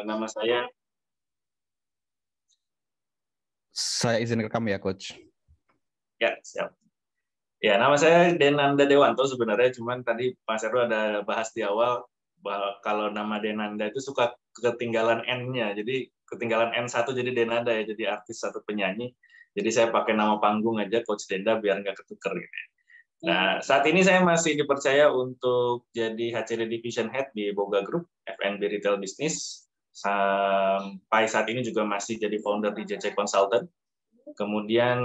Nama saya izin rekam ya, Coach. Ya, siap. Ya, nama saya Denanda Dewanto sebenarnya, cuman tadi Mas Heru ada bahas di awal bahwa kalau nama Denanda itu suka ketinggalan N-nya. Jadi ketinggalan N1 jadi Denanda ya, jadi artis atau penyanyi. Jadi saya pakai nama panggung aja Coach Denda biar nggak ketuker gitu. Nah, saat ini saya masih dipercaya untuk jadi HCD Division Head di Boga Group, F&B Retail Business. Sampai saat ini juga masih jadi founder di JC Consultant. Kemudian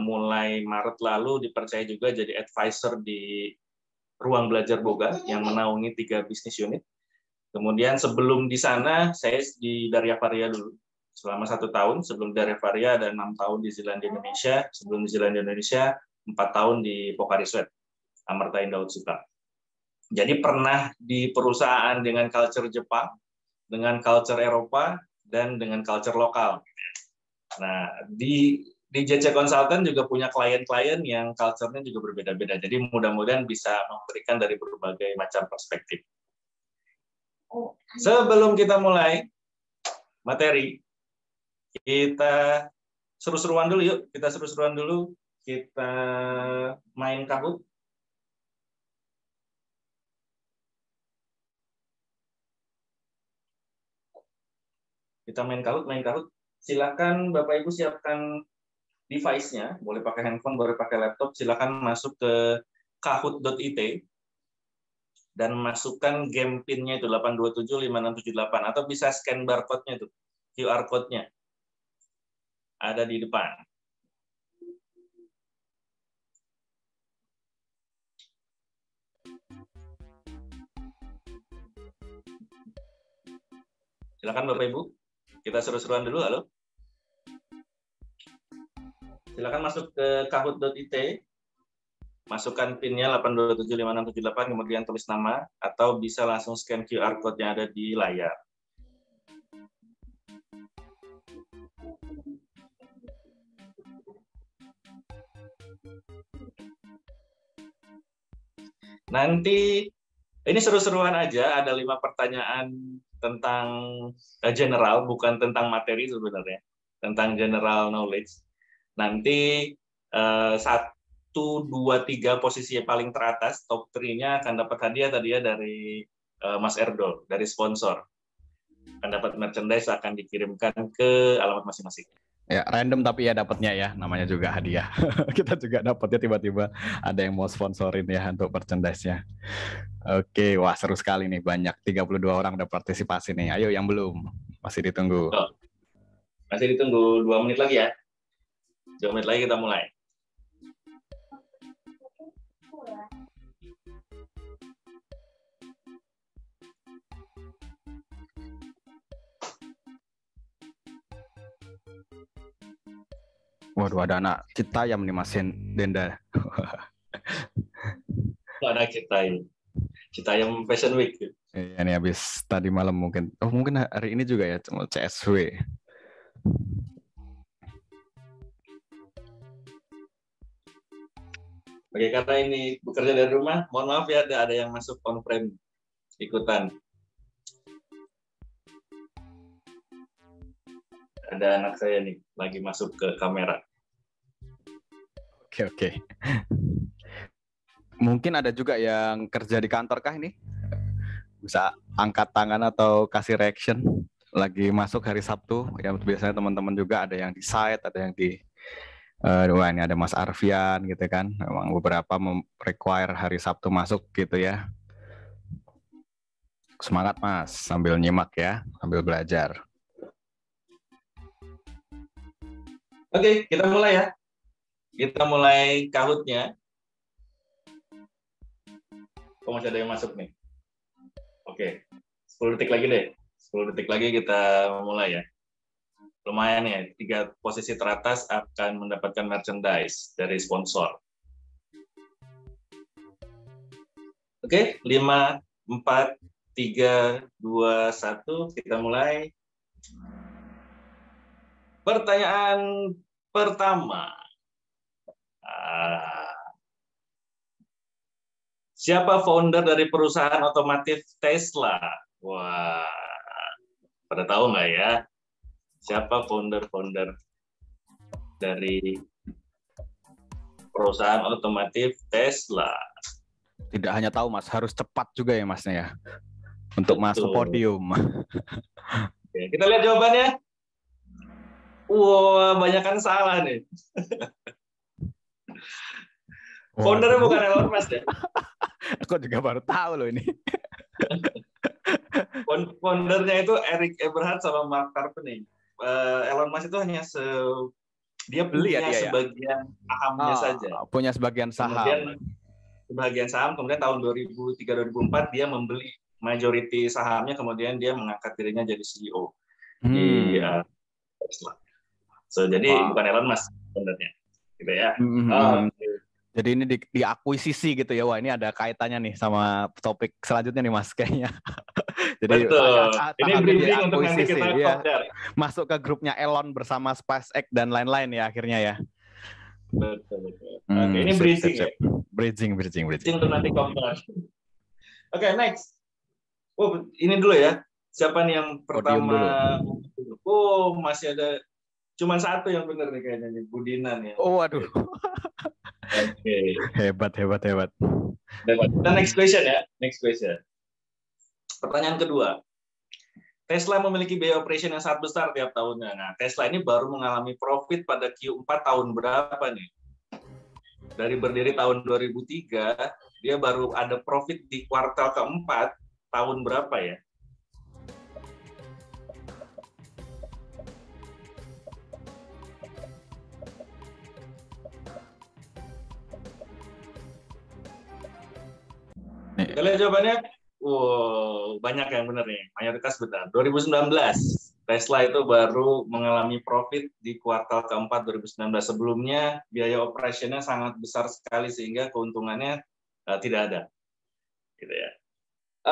mulai Maret lalu dipercaya juga jadi advisor di Ruang Belajar Boga yang menaungi 3 bisnis unit. Kemudian sebelum di sana, saya di Daria Varia dulu. Selama 1 tahun, sebelum Daria Varia ada 6 tahun di Zealandia Indonesia. Sebelum di Zealandia Indonesia, 4 tahun di Pocari Sweat, Amarta Indah Utsuta. Jadi pernah di perusahaan dengan culture Jepang, dengan culture Eropa, dan dengan culture lokal. Nah, di JC Consultant juga punya klien-klien yang culture-nya juga berbeda-beda. Jadi mudah-mudahan bisa memberikan dari berbagai macam perspektif. Sebelum kita mulai materi, kita seru-seruan dulu yuk. Kita seru-seruan dulu. Kita main Kahoot. Kita main Kahoot. Silakan Bapak Ibu siapkan device-nya, boleh pakai handphone, boleh pakai laptop. Silakan masuk ke kahoot.it dan masukkan game PIN-nya itu 8275678 atau bisa scan barcode-nya itu, QR code-nya. Ada di depan. Silakan Bapak Ibu. Kita seru-seruan dulu, halo. Silakan masuk ke kahoot.it. Masukkan PIN-nya 8275678, kemudian tulis nama, atau bisa langsung scan QR code yang ada di layar. Nanti, ini seru-seruan aja, ada 5 pertanyaan tentang general, bukan tentang materi sebenarnya, tentang general knowledge. Nanti 1, 2, 3 posisi yang paling teratas, top 3-nya akan dapat hadiah tadi ya dari Mas Erdol, dari sponsor. Akan dapat merchandise, akan dikirimkan ke alamat masing-masing. Ya, random tapi ya dapatnya ya, namanya juga hadiah. Kita juga dapatnya tiba-tiba ada yang mau sponsorin ya untuk merchandise-nya. Oke, wah seru sekali nih, banyak 32 orang udah partisipasi nih. Ayo yang belum, masih ditunggu. Masih ditunggu 2 menit lagi ya. 2 menit lagi kita mulai. Waduh, ada anak Citayam nih Mas Denda. Ada Citayam Fashion Week. Iya nih habis tadi malam mungkin. Oh mungkin hari ini juga ya CSW. Oke, karena ini bekerja dari rumah, mohon maaf ya ada yang masuk on-frame ikutan. Ada anak saya nih lagi masuk ke kamera. Oke. Mungkin ada juga yang kerja di kantor kah ini? Bisa angkat tangan atau kasih reaction lagi masuk hari Sabtu. Ya biasanya teman-teman juga ada yang di site, ada yang di wah ini ada Mas Arfian gitu kan. Memang beberapa require hari Sabtu masuk gitu ya. Semangat Mas, sambil nyimak ya, sambil belajar. Oke, kita mulai ya. Kita mulai Kahoot-nya. Oh, masih ada yang masuk nih. Oke, 10 detik lagi deh. 10 detik lagi kita mulai ya. Lumayan ya, 3 posisi teratas akan mendapatkan merchandise dari sponsor. Oke, 5, 4, 3, 2, 1, kita mulai. Pertanyaan pertama. Siapa founder dari perusahaan otomotif Tesla? Wah, Pada tahu nggak ya siapa founder dari perusahaan otomotif Tesla? Tidak hanya tahu Mas, harus cepat juga ya Masnya ya untuk masuk podium. Oke, kita lihat jawabannya. Wah, banyakan salah nih. Foundernya bukan Elon Musk ya? Aku juga baru tahu loh ini. Foundernya itu Eric Eberhard sama Mark Tarpenning. Elon Musk itu hanya dia punya sebagian sahamnya saja. Punya sebagian saham. Kemudian sebagian saham, kemudian tahun 2003-2004 dia membeli majority sahamnya, kemudian dia mengangkat dirinya jadi CEO di Tesla. So jadi bukan Elon Musk sebenarnya, gitu ya. Jadi ini diakuisisi gitu ya. Wah, ini ada kaitannya nih sama topik selanjutnya nih Mas kayaknya. Jadi betul. Ini briefing untuk nanti kita masuk ke grupnya Elon bersama SpaceX dan lain-lain ya akhirnya ya. Betul. Oke, ini bridging ya. Bridging untuk nanti kompar. Oke, next. Oh, ini dulu ya. Siapa nih yang pertama? Oh, masih ada cuma satu yang benar nih kayaknya nih, Budinan ya. Oh, waduh. Oke. Hebat. Dan next question ya. Pertanyaan kedua. Tesla memiliki biaya operation yang sangat besar tiap tahunnya. Nah, Tesla ini baru mengalami profit pada Q4 tahun berapa nih? Dari berdiri tahun 2003, dia baru ada profit di kuartal keempat tahun berapa ya? Kita lihat jawabannya. Wow, banyak yang benar nih. Mayoritas benar. 2019, Tesla itu baru mengalami profit di kuartal keempat 2019. Sebelumnya, biaya operasionnya sangat besar sekali sehingga keuntungannya tidak ada. Gitu ya.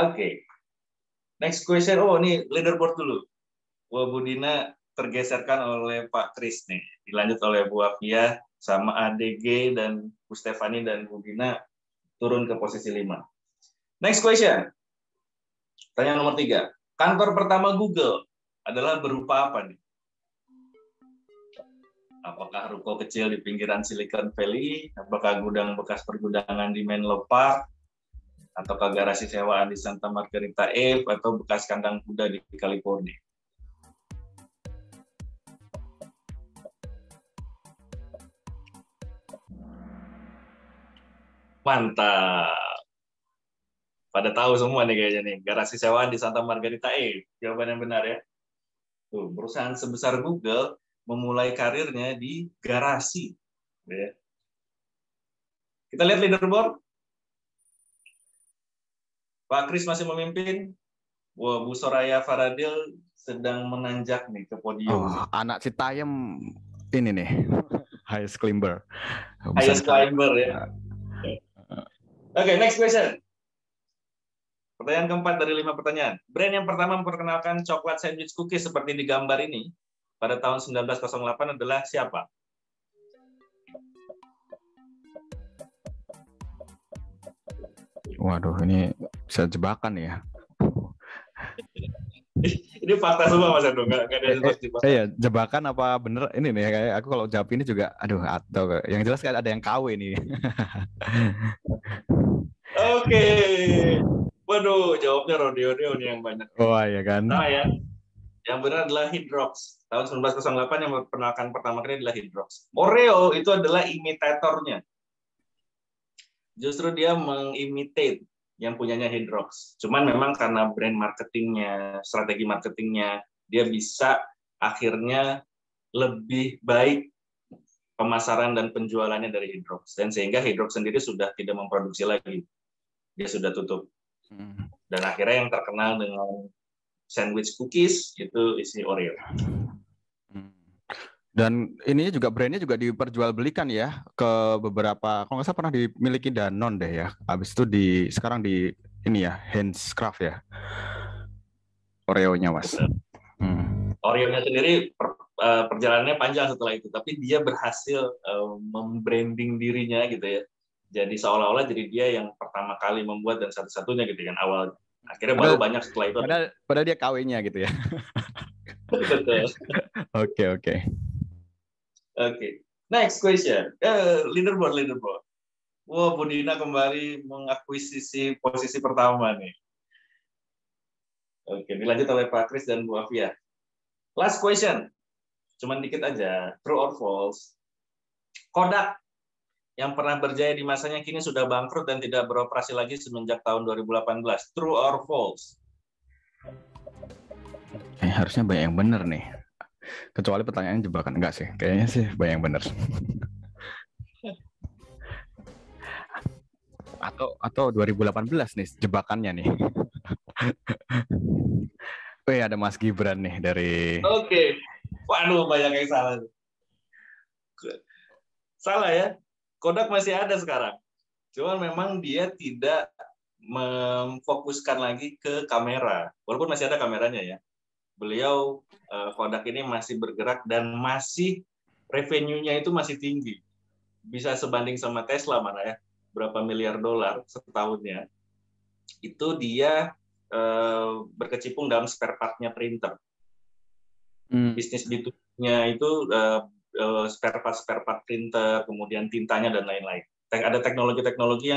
Oke. Next question. Oh, ini leaderboard dulu. Wah, Budina tergeserkan oleh Pak Kris nih. Dilanjut oleh Bu Afia sama ADG dan Bu Stefani dan Budina turun ke posisi 5. Next question. Pertanyaan nomor 3. Kantor pertama Google adalah berupa apa nih? Apakah ruko kecil di pinggiran Silicon Valley? Apakah gudang bekas pergudangan di Menlo Park? Ataukah garasi sewaan di Santa Margarita Ave? Atau bekas kandang kuda di California? Mantap. Pada tahu semua nih kayaknya nih. Garasi sewaan di Santa Margarita Ave. Jawaban yang benar ya. Tuh, perusahaan sebesar Google memulai karirnya di garasi. Ya. Kita lihat leaderboard. Pak Kris masih memimpin. Wah, Bu Soraya Faradil sedang menanjak nih ke podium. Oh, anak Citayam ini nih. Highest climber. Highest climber ya. Oke, next question. Pertanyaan keempat dari 5 pertanyaan. Brand yang pertama memperkenalkan coklat sandwich cookies seperti di gambar ini pada tahun 1908 adalah siapa? Waduh, ini bisa jebakan ya. Ini fakta semua Mas Ando, nggak ada iya, jebakan apa bener ini nih kayak aku kalau jawab ini juga atau yang jelas kan ada yang KW ini. Oke. Waduh, jawabnya rodeo nih yang banyak. Oh iya kan. Nah ya. Yang benar adalah Hydrox. Tahun 1908 yang memperkenalkan pertama kali adalah Hydrox. Oreo itu adalah imitatornya. Justru dia mengimitate yang punyanya Hydrox. Cuman memang karena brand marketingnya, strategi marketingnya, dia bisa akhirnya lebih baik pemasaran dan penjualannya dari Hydrox. Dan sehingga Hydrox sendiri sudah tidak memproduksi lagi. Dia sudah tutup. Dan akhirnya yang terkenal dengan sandwich cookies itu isi Oreo. Dan ini juga brandnya juga diperjualbelikan ya ke beberapa, kalau nggak salah pernah dimiliki Danone deh ya. Habis itu sekarang di ini ya Handcraft ya. Oreo-nya Mas. Oreo-nya sendiri perjalanannya panjang setelah itu, tapi dia berhasil membranding dirinya gitu ya. Jadi seolah-olah jadi dia yang pertama kali membuat dan satu-satunya gitu kan awal Akhirnya baru banyak setelah itu. Padahal dia KW-nya gitu ya. Betul. Oke. Next question. Leaderboard. Wah, Bu Dina kembali mengakuisisi posisi pertama nih. Oke, dilanjut oleh Pak Kris dan Bu Afia. Last question. Cuman dikit aja. True or false? Kodak yang pernah berjaya di masanya kini sudah bangkrut dan tidak beroperasi lagi semenjak tahun 2018. True or false? Harusnya banyak yang benar nih. Kecuali pertanyaannya jebakan. Enggak sih. Kayaknya sih banyak yang benar. Atau 2018 nih jebakannya nih. Ada Mas Gibran nih dari... Oke. Waduh, banyak yang salah. Salah ya. Kodak masih ada sekarang. Cuma memang dia tidak memfokuskan lagi ke kamera. Walaupun masih ada kameranya ya. Beliau, Kodak ini masih bergerak dan masih revenue-nya itu masih tinggi. Bisa sebanding sama Tesla mana ya. Berapa miliar dolar setahunnya. Itu dia berkecimpung dalam spare part-nya printer. Bisnis B2B-nya itu spare part printer, kemudian tintanya dan lain-lain. Ada teknologi-teknologi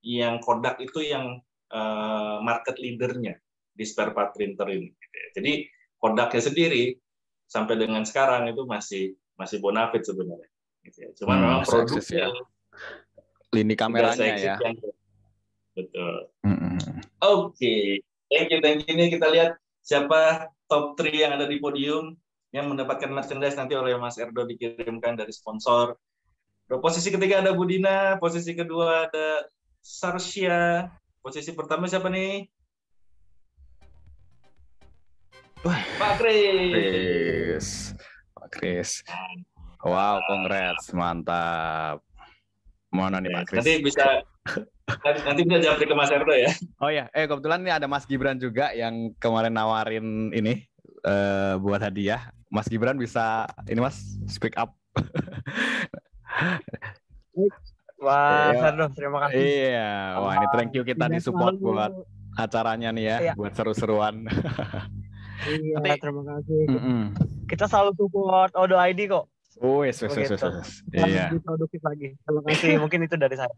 yang Kodak itu yang market leader-nya di spare part printer ini. Jadi Kodaknya sendiri sampai dengan sekarang itu masih bonafit sebenarnya. Cuman memang produknya, lini kameranya ya. Betul. Oke. Thank you. Ini kita lihat siapa top 3 yang ada di podium yang mendapatkan merchandise nanti oleh Mas Erdo dikirimkan dari sponsor. Posisi ketiga ada Budina, posisi kedua ada Sarsya, posisi pertama siapa nih? Pak Kris. Wow, congrats, mantap. Mana nih Pak Kris? Nanti bisa japri ke Mas Erdo ya. Oh ya, kebetulan nih ada Mas Gibran juga yang kemarin nawarin ini buat hadiah. Mas Gibran bisa ini Mas speak up. Wah, Erdo, terima kasih. Iya, wah ini thank you kita disupport buat acaranya nih ya, buat seru-seruan. Iya, terima kasih. Kita selalu support Odo ID kok. Iya. Lebih produktif lagi. Terima kasih. Mungkin itu dari saya.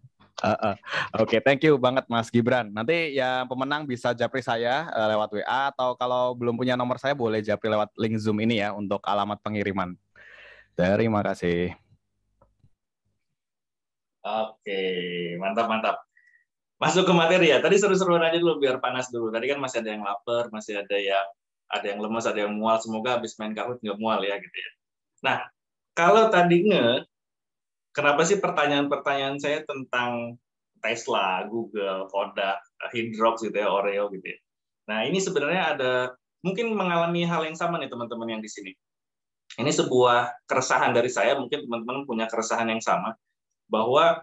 Oke, thank you banget Mas Gibran. Nanti yang pemenang bisa japri saya lewat WA atau kalau belum punya nomor saya boleh japri lewat link Zoom ini ya untuk alamat pengiriman. Terima kasih. Oke, mantap. Masuk ke materi ya. Tadi seru-seruan aja dulu biar panas dulu. Tadi kan masih ada yang lapar, masih ada yang lemas, ada yang mual. Semoga habis main Kahoot nggak mual ya gitu ya. Nah, kalau tadi kenapa sih pertanyaan-pertanyaan saya tentang Tesla, Google, Kodak, Hydrox gitu ya, Oreo gitu ya. Nah, ini sebenarnya mungkin mengalami hal yang sama nih teman-teman yang di sini. Ini sebuah keresahan dari saya, mungkin teman-teman punya keresahan yang sama, bahwa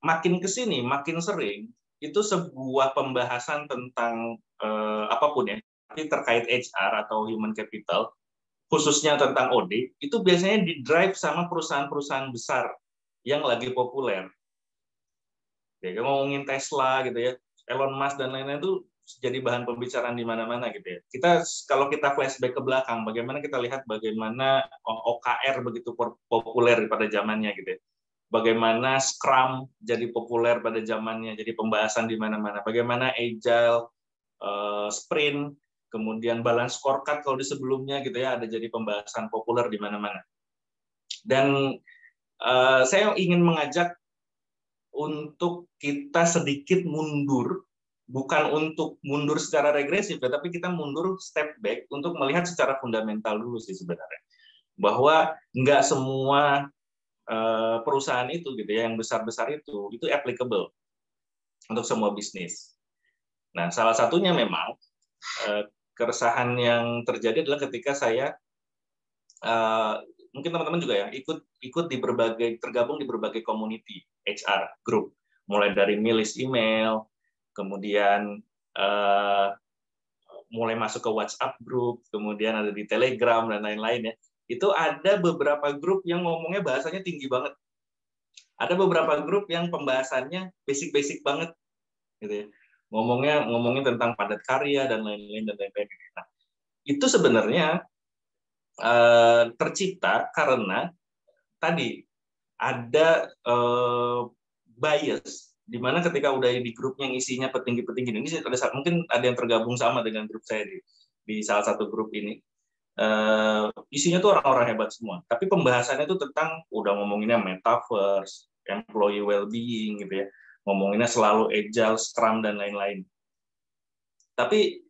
makin ke sini, makin sering, itu sebuah pembahasan tentang apapun ya, tapi terkait HR atau human capital, khususnya tentang OD, itu biasanya di-drive sama perusahaan-perusahaan besar yang lagi populer. Ya, ngomongin Tesla gitu ya, Elon Musk dan lain-lain itu jadi bahan pembicaraan di mana-mana gitu ya. Kalau kita flashback ke belakang, bagaimana kita lihat bagaimana OKR begitu populer pada zamannya gitu ya. Bagaimana Scrum jadi populer pada zamannya, jadi pembahasan di mana-mana. Bagaimana Agile, Sprint, kemudian balance scorecard kalau di sebelumnya gitu ya, ada jadi pembahasan populer di mana-mana. Dan saya ingin mengajak untuk kita sedikit mundur, bukan untuk mundur secara regresif, tapi kita mundur step back untuk melihat secara fundamental dulu sih sebenarnya. Bahwa nggak semua perusahaan itu gitu ya, yang besar-besar itu applicable untuk semua bisnis. Nah, salah satunya memang keresahan yang terjadi adalah ketika saya mungkin teman-teman juga ya ikut tergabung di berbagai community HR group, mulai dari list email, kemudian mulai masuk ke WhatsApp group, kemudian ada di Telegram dan lain-lain ya. Itu ada beberapa grup yang ngomongnya bahasanya tinggi banget. Ada beberapa grup yang pembahasannya basic-basic banget gitu ya. ngomongin tentang padat karya dan lain-lain. Nah, itu sebenarnya tercipta karena tadi ada bias di mana ketika udah di grup yang isinya petinggi-petinggi ini, mungkin ada yang tergabung sama dengan grup saya di salah satu grup ini, isinya tuh orang-orang hebat semua, tapi pembahasannya tuh tentang udah ngomonginnya metaverse, employee well-being gitu ya, ngomonginnya selalu agile, scrum dan lain-lain. Tapi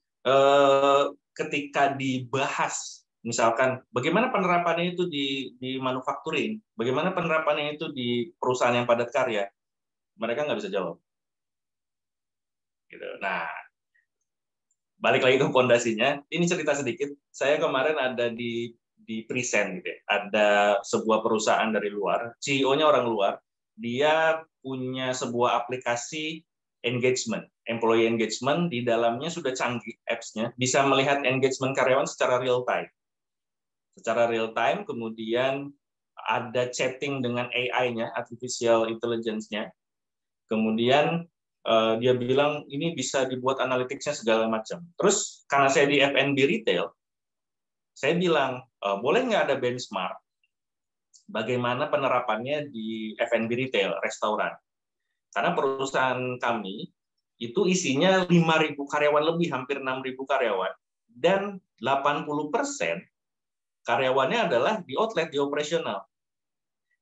ketika dibahas misalkan bagaimana penerapannya itu di manufacturing, bagaimana penerapannya itu di perusahaan yang padat karya, mereka nggak bisa jawab. Gitu. Nah, balik lagi ke fondasinya. Ini cerita sedikit. Saya kemarin ada di present gitu ya. Ada sebuah perusahaan dari luar, CEO-nya orang luar. Dia punya sebuah aplikasi engagement, employee engagement. Di dalamnya sudah canggih apps-nya, bisa melihat engagement karyawan secara real time. Secara real time, kemudian ada chatting dengan AI-nya, artificial intelligence-nya. Kemudian dia bilang ini bisa dibuat analytics-nya segala macam. Terus karena saya di F&B retail, saya bilang boleh nggak ada benchmark bagaimana penerapannya di F&B retail, restoran. Karena perusahaan kami itu isinya 5.000 karyawan lebih, hampir 6.000 karyawan. Dan 80% karyawannya adalah di outlet, di operasional.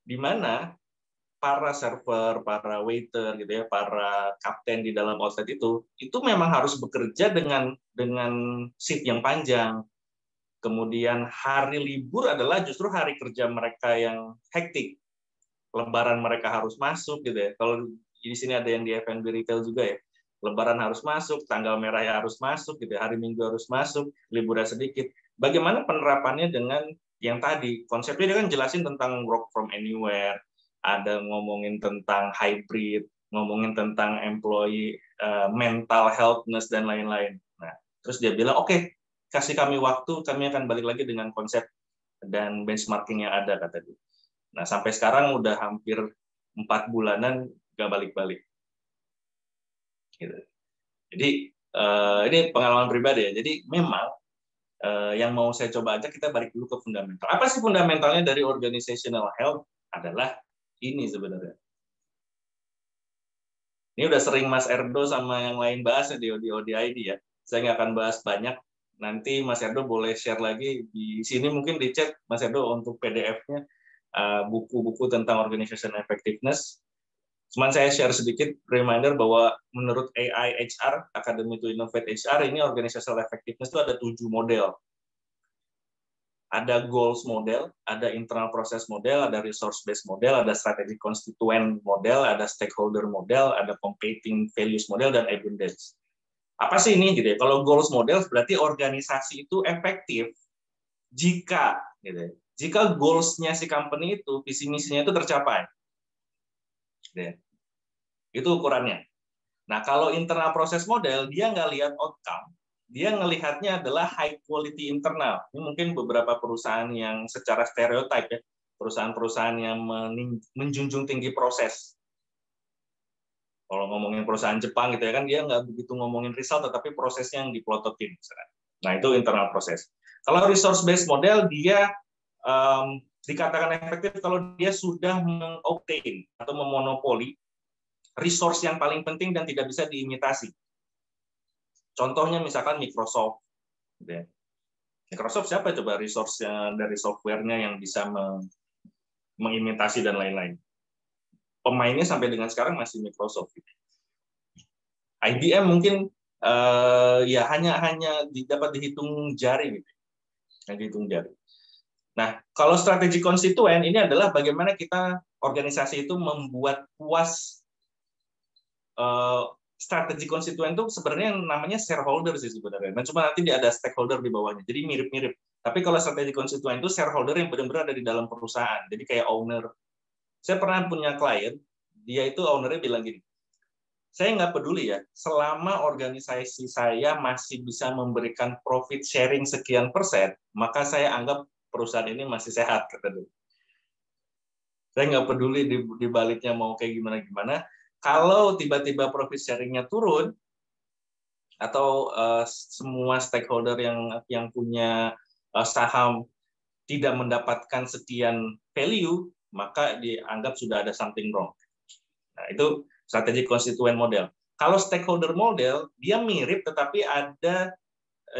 Di mana para server, para waiter, gitu ya, para kapten di dalam outlet itu memang harus bekerja dengan shift yang panjang. Kemudian hari libur adalah justru hari kerja mereka yang hektik. Lebaran mereka harus masuk, gitu ya. Kalau di sini ada yang di F&B retail juga ya. Lebaran harus masuk, tanggal merah harus masuk, gitu ya. Hari Minggu harus masuk, liburnya sedikit. Bagaimana penerapannya dengan yang tadi? Konsepnya dia kan jelasin tentang work from anywhere, ada ngomongin tentang hybrid, ngomongin tentang employee mental healthness dan lain-lain. Nah, terus dia bilang, oke, kasih kami waktu, kami akan balik lagi dengan konsep dan benchmarking yang ada, kata dia. Nah, sampai sekarang udah hampir 4 bulanan nggak balik-balik. Gitu. Jadi ini pengalaman pribadi ya. Jadi memang yang mau saya coba aja, kita balik dulu ke fundamental. Apa sih fundamentalnya dari organizational health? Adalah ini sebenarnya. Ini udah sering Mas Erdo sama yang lain bahas ya di ODID ya. Saya nggak akan bahas banyak. Nanti Mas Erdo boleh share lagi di sini, mungkin di chat Mas Erdo untuk PDF-nya buku-buku tentang organization effectiveness. Cuman saya share sedikit reminder bahwa menurut AI HR, Academy to Innovate HR, ini organizational effectiveness itu ada 7 model. Ada goals model, ada internal process model, ada resource based model, ada strategic constituent model, ada stakeholder model, ada competing values model, dan abundance. Apa sih ini gitu ya? Kalau goals model berarti organisasi itu efektif jika gitu ya, jika goals-nya si company itu, visi misinya itu tercapai. Gitu ya. Itu ukurannya. Nah, kalau internal process model, dia nggak lihat outcome. Dia ngelihatnya adalah high quality internal. Ini mungkin beberapa perusahaan yang secara stereotip ya, perusahaan-perusahaan yang menjunjung tinggi proses. Kalau ngomongin perusahaan Jepang gitu ya kan, dia nggak begitu ngomongin result, tetapi prosesnya yang diplototin. Nah, itu internal proses. Kalau resource based model, dia dikatakan efektif kalau dia sudah mengobtain atau memonopoli resource yang paling penting dan tidak bisa diimitasi. Contohnya misalkan Microsoft. Microsoft siapa coba resource-nya dari software-nya yang bisa mengimitasi dan lain-lain. Pemainnya sampai dengan sekarang masih Microsoft. IBM mungkin ya hanya dapat dihitung jari gitu. Dihitung jari. Nah, kalau strategi konstituen ini adalah bagaimana kita organisasi itu membuat puas. Strategi konstituen itu sebenarnya namanya shareholder sih sebenarnya. Nah, cuma nanti dia ada stakeholder di bawahnya. Jadi mirip-mirip. Tapi kalau strategi konstituen itu shareholder yang benar-benar ada di dalam perusahaan. Jadi kayak owner. Saya pernah punya klien, dia itu ownernya bilang gini, saya nggak peduli ya, selama organisasi saya masih bisa memberikan profit sharing sekian %, maka saya anggap perusahaan ini masih sehat, kata dia. Saya nggak peduli di baliknya mau kayak gimana-gimana. Kalau tiba-tiba profit sharing-nya turun, atau semua stakeholder yang punya saham tidak mendapatkan sekian value, maka dianggap sudah ada something wrong. Nah, itu strategi constituent model. Kalau stakeholder model, dia mirip tetapi ada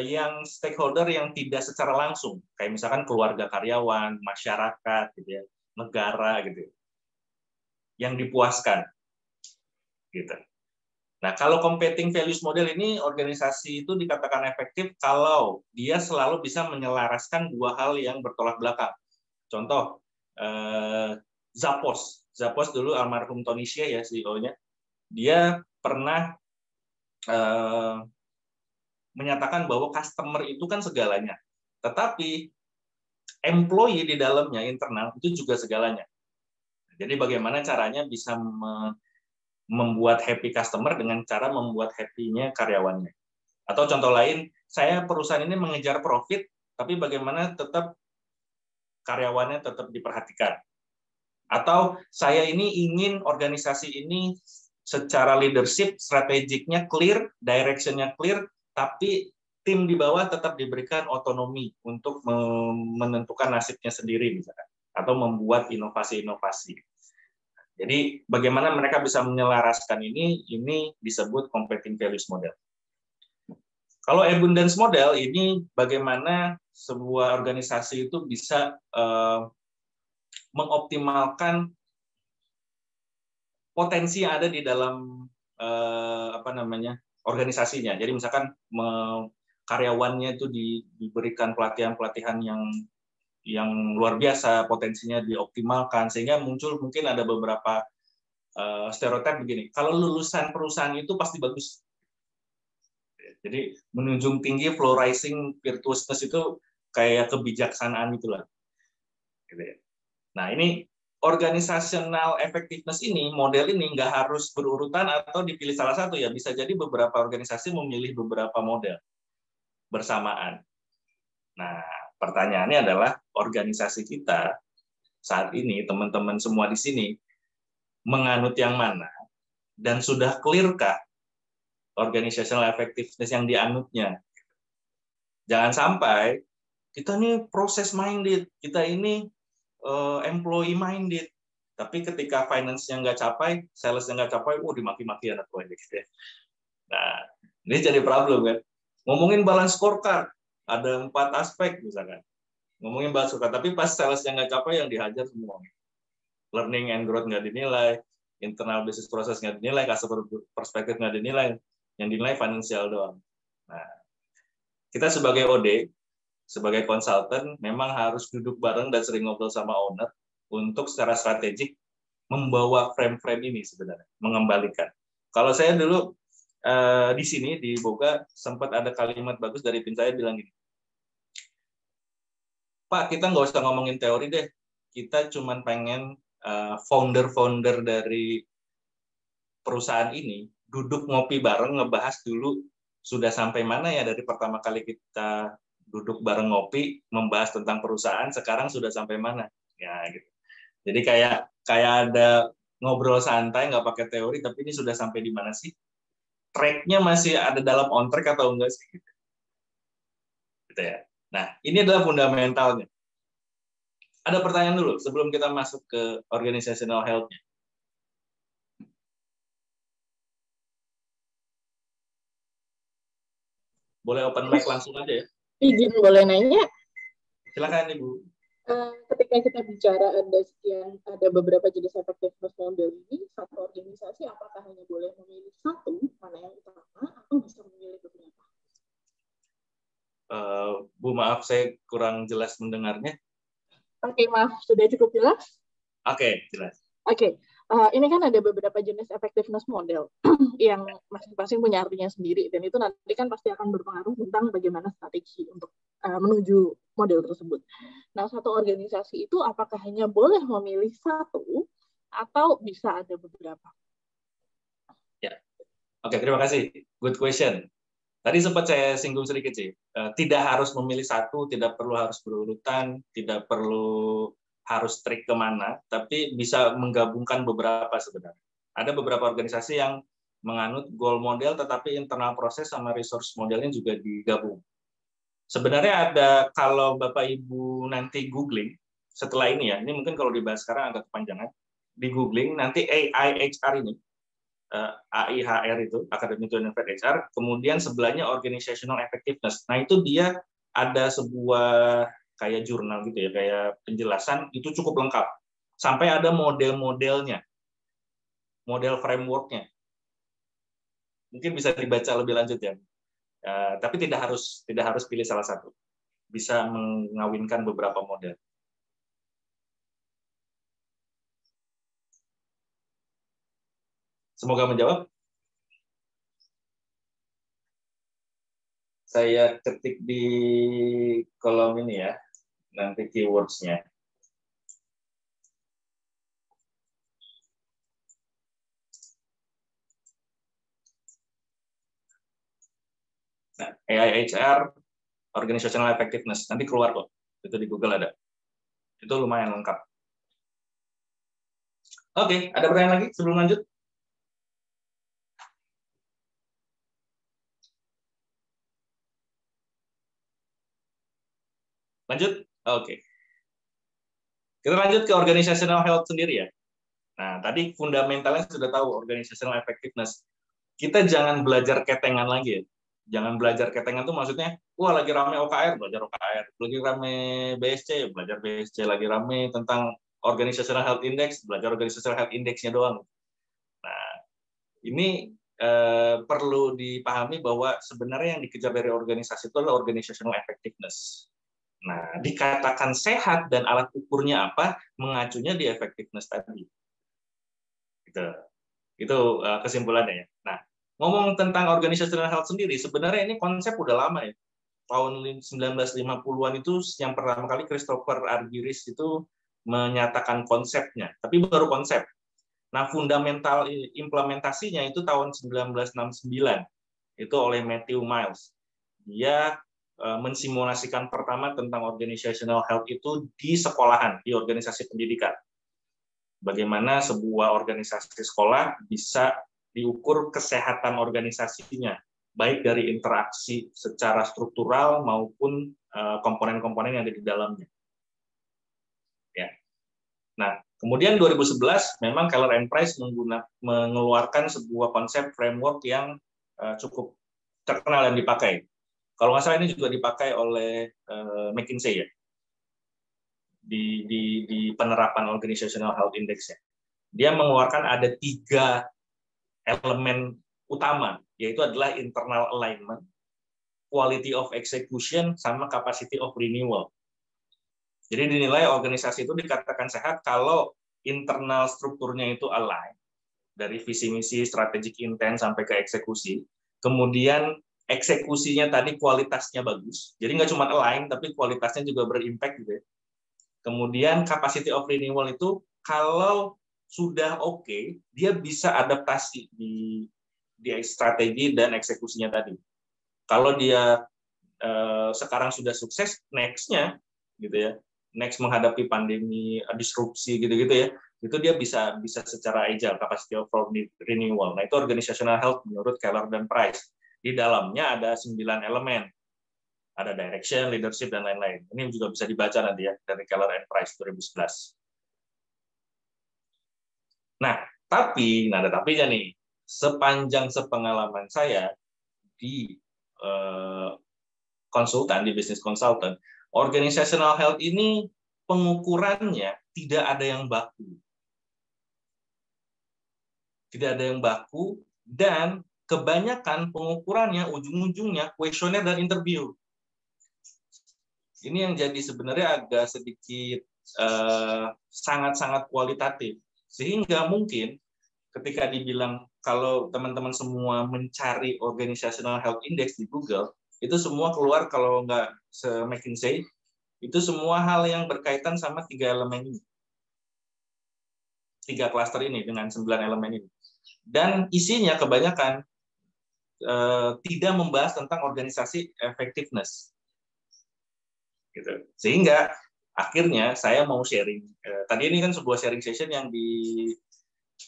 yang stakeholder yang tidak secara langsung, kayak misalkan keluarga karyawan, masyarakat, gitu ya, negara, gitu, yang dipuaskan, gitu. Nah, kalau competing values model ini, organisasi itu dikatakan efektif kalau dia selalu bisa menyelaraskan dua hal yang bertolak belakang. Contoh, Zappos dulu almarhum Tony Hsieh ya CEO-nya, dia pernah menyatakan bahwa customer itu kan segalanya, tetapi employee di dalamnya internal itu juga segalanya. Jadi bagaimana caranya bisa membuat happy customer dengan cara membuat happy-nya karyawannya. Atau contoh lain, saya perusahaan ini mengejar profit, tapi bagaimana tetap karyawannya tetap diperhatikan. Atau saya ini ingin organisasi ini secara leadership, strategiknya clear, direction-nya clear, tapi tim di bawah tetap diberikan otonomi untuk menentukan nasibnya sendiri, misalkan, atau membuat inovasi-inovasi. Jadi bagaimana mereka bisa menyelaraskan ini disebut competing values model. Kalau abundance model ini bagaimana sebuah organisasi itu bisa mengoptimalkan potensi yang ada di dalam organisasinya. Jadi misalkan karyawannya itu diberikan pelatihan-pelatihan yang luar biasa, potensinya dioptimalkan, sehingga muncul mungkin ada beberapa stereotip begini. Kalau lulusan perusahaan itu pasti bagus. Jadi menunjung tinggi, flow rising, virtuousness itu kayak kebijaksanaan itulah. Nah, ini organizational effectiveness ini, model ini nggak harus berurutan atau dipilih salah satu ya, bisa jadi beberapa organisasi memilih beberapa model bersamaan. Nah, pertanyaannya adalah organisasi kita saat ini, teman-teman semua di sini, menganut yang mana dan sudah clear-kah organizational effectiveness yang dianutnya? Jangan sampai kita ini proses minded, kita ini employee minded, tapi ketika finance-nya nggak capai, sales-nya nggak capai, dimaki-maki anak proyek. Nah, ini jadi problem kan. Ngomongin balance scorecard, ada 4 aspek misalkan. Ngomongin balance scorecard, tapi pas sales-nya nggak capai, yang dihajar semua. Learning and growth nggak dinilai, internal business process nggak dinilai, customer perspective nggak dinilai, yang dinilai financial doang. Nah, kita sebagai OD, sebagai konsultan, memang harus duduk bareng dan sering ngobrol sama owner untuk secara strategik membawa frame-frame ini sebenarnya, mengembalikan. Kalau saya dulu di sini, di Boga, sempat ada kalimat bagus dari tim saya bilang gini, Pak, kita nggak usah ngomongin teori deh, kita cuma pengen founder-founder dari perusahaan ini duduk ngopi bareng, ngebahas dulu sudah sampai mana ya dari pertama kali kita duduk bareng ngopi, membahas tentang perusahaan, sekarang sudah sampai mana. Ya, gitu. Jadi kayak ada ngobrol santai, nggak pakai teori, tapi ini sudah sampai di mana sih? Track-nya masih ada dalam on track atau enggak sih? Gitu ya. Nah, ini adalah fundamentalnya. Ada pertanyaan dulu sebelum kita masuk ke organizational health-nya. Boleh open mic langsung aja ya. Izin boleh nanya? Silakan Ibu. Ketika kita bicara ada beberapa jenis effectiveness model ini, satu organisasi apakah hanya boleh memilih satu, mana yang utama, atau bisa memilih beberapa? Bu, maaf saya kurang jelas mendengarnya. Oke, maaf, sudah cukup jelas? Oke, jelas. Oke, ini kan ada beberapa jenis effectiveness model yang masing-masing punya artinya sendiri, dan itu nanti kan pasti akan berpengaruh tentang bagaimana strategi untuk menuju model tersebut. Nah, satu organisasi itu apakah hanya boleh memilih satu atau bisa ada beberapa? Ya, oke, terima kasih. Good question. Tadi sempat saya singgung sedikit sih. Tidak harus memilih satu, tidak perlu harus berurutan, tidak perlu harus strict kemana, tapi bisa menggabungkan beberapa sebenarnya. Ada beberapa organisasi yang menganut goal model, tetapi internal proses sama resource modelnya juga digabung. Sebenarnya ada, kalau Bapak Ibu nanti googling setelah ini ya, ini mungkin kalau dibahas sekarang agak kepanjangan, di googling nanti AIHR ini, AIHR itu, Academy to Innovate HR, kemudian sebelahnya Organizational Effectiveness. Nah itu dia ada sebuah kayak jurnal gitu ya, kayak penjelasan, itu cukup lengkap. Sampai ada model-modelnya, model framework-nya. Mungkin bisa dibaca lebih lanjut ya. Tapi tidak harus pilih salah satu. Bisa mengawinkan beberapa model. Semoga menjawab. Saya ketik di kolom ini ya, nanti keywords-nya. Nah, AIHR, Organizational Effectiveness, nanti keluar kok. Itu di Google ada. Itu lumayan lengkap. Oke, ada pertanyaan lagi sebelum lanjut? Lanjut? Oke. Kita lanjut ke organizational health sendiri ya. Nah, tadi fundamentalnya sudah tahu, organizational effectiveness. Kita jangan belajar ketengan lagi ya. Jangan belajar ketengan tuh maksudnya, wah lagi rame OKR, belajar OKR. Lagi rame BSC, belajar BSC. Lagi rame tentang Organizational Health Index, belajar Organizational Health Index-nya doang. Nah, ini perlu dipahami bahwa sebenarnya yang dikejar dari organisasi itu adalah organizational effectiveness. Nah, dikatakan sehat dan alat ukurnya apa, mengacunya di effectiveness tadi. Gitu. Itu kesimpulannya ya. Nah, ngomong tentang organizational health sendiri, sebenarnya ini konsep udah lama ya. Tahun 1950-an itu yang pertama kali Christopher Argyris itu menyatakan konsepnya, tapi baru konsep. Nah, fundamental implementasinya itu tahun 1969, itu oleh Matthew Miles. Dia mensimulasikan pertama tentang organizational health itu di sekolahan, di organisasi pendidikan. Bagaimana sebuah organisasi sekolah bisa diukur kesehatan organisasinya, baik dari interaksi secara struktural maupun komponen-komponen yang ada di dalamnya. Ya. Nah, kemudian 2011 memang Keller and Price mengeluarkan sebuah konsep framework yang cukup terkenal dan dipakai. Kalau nggak salah ini juga dipakai oleh McKinsey ya, di penerapan Organizational Health Index ya. Dia mengeluarkan ada 3 elemen utama, yaitu adalah internal alignment, quality of execution, sama capacity of renewal. Jadi dinilai organisasi itu dikatakan sehat kalau internal strukturnya itu align, dari visi misi, strategic intent sampai ke eksekusi. Kemudian eksekusinya tadi kualitasnya bagus. Jadi nggak cuma align, tapi kualitasnya juga berimpact gitu ya. Kemudian capacity of renewal itu kalau sudah oke, dia bisa adaptasi di strategi dan eksekusinya tadi. Kalau dia sekarang sudah sukses, next-nya gitu ya, next menghadapi pandemi, disrupsi gitu-gitu ya, itu dia bisa secara agile, capacity of renewal. Nah, itu organizational health menurut Keller dan Price. Di dalamnya ada 9 elemen. Ada direction, leadership, dan lain-lain. Ini juga bisa dibaca nanti ya, dari Keller and Price 2011. Nah, ada tapinya nih. Sepanjang sepengalaman saya di konsultan, di bisnis konsultan, organizational health ini pengukurannya tidak ada yang baku. Tidak ada yang baku, dan kebanyakan pengukurannya ujung-ujungnya kuesioner dan interview. Ini yang jadi sebenarnya agak sedikit sangat-sangat kualitatif. Sehingga mungkin ketika dibilang kalau teman-teman semua mencari Organizational Health Index di Google, itu semua keluar kalau nggak se-McKinsey, itu semua hal yang berkaitan sama 3 elemen ini. 3 klaster ini dengan 9 elemen ini. Dan isinya kebanyakan tidak membahas tentang organisasi effectiveness. Gitu. Sehingga akhirnya saya mau sharing. Tadi ini kan sebuah sharing session yang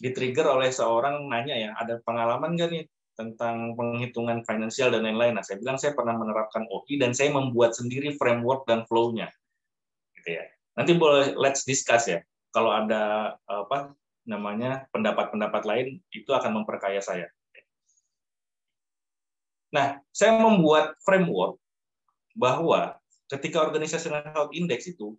di-trigger oleh seorang nanya ya, ada pengalaman nggak nih tentang penghitungan finansial dan lain-lain. Nah, saya bilang saya pernah menerapkan OI dan saya membuat sendiri framework dan flow-nya. Gitu ya. Nanti boleh let's discuss ya. Kalau ada pendapat-pendapat lain, itu akan memperkaya saya. Nah, saya membuat framework bahwa ketika organizational health index itu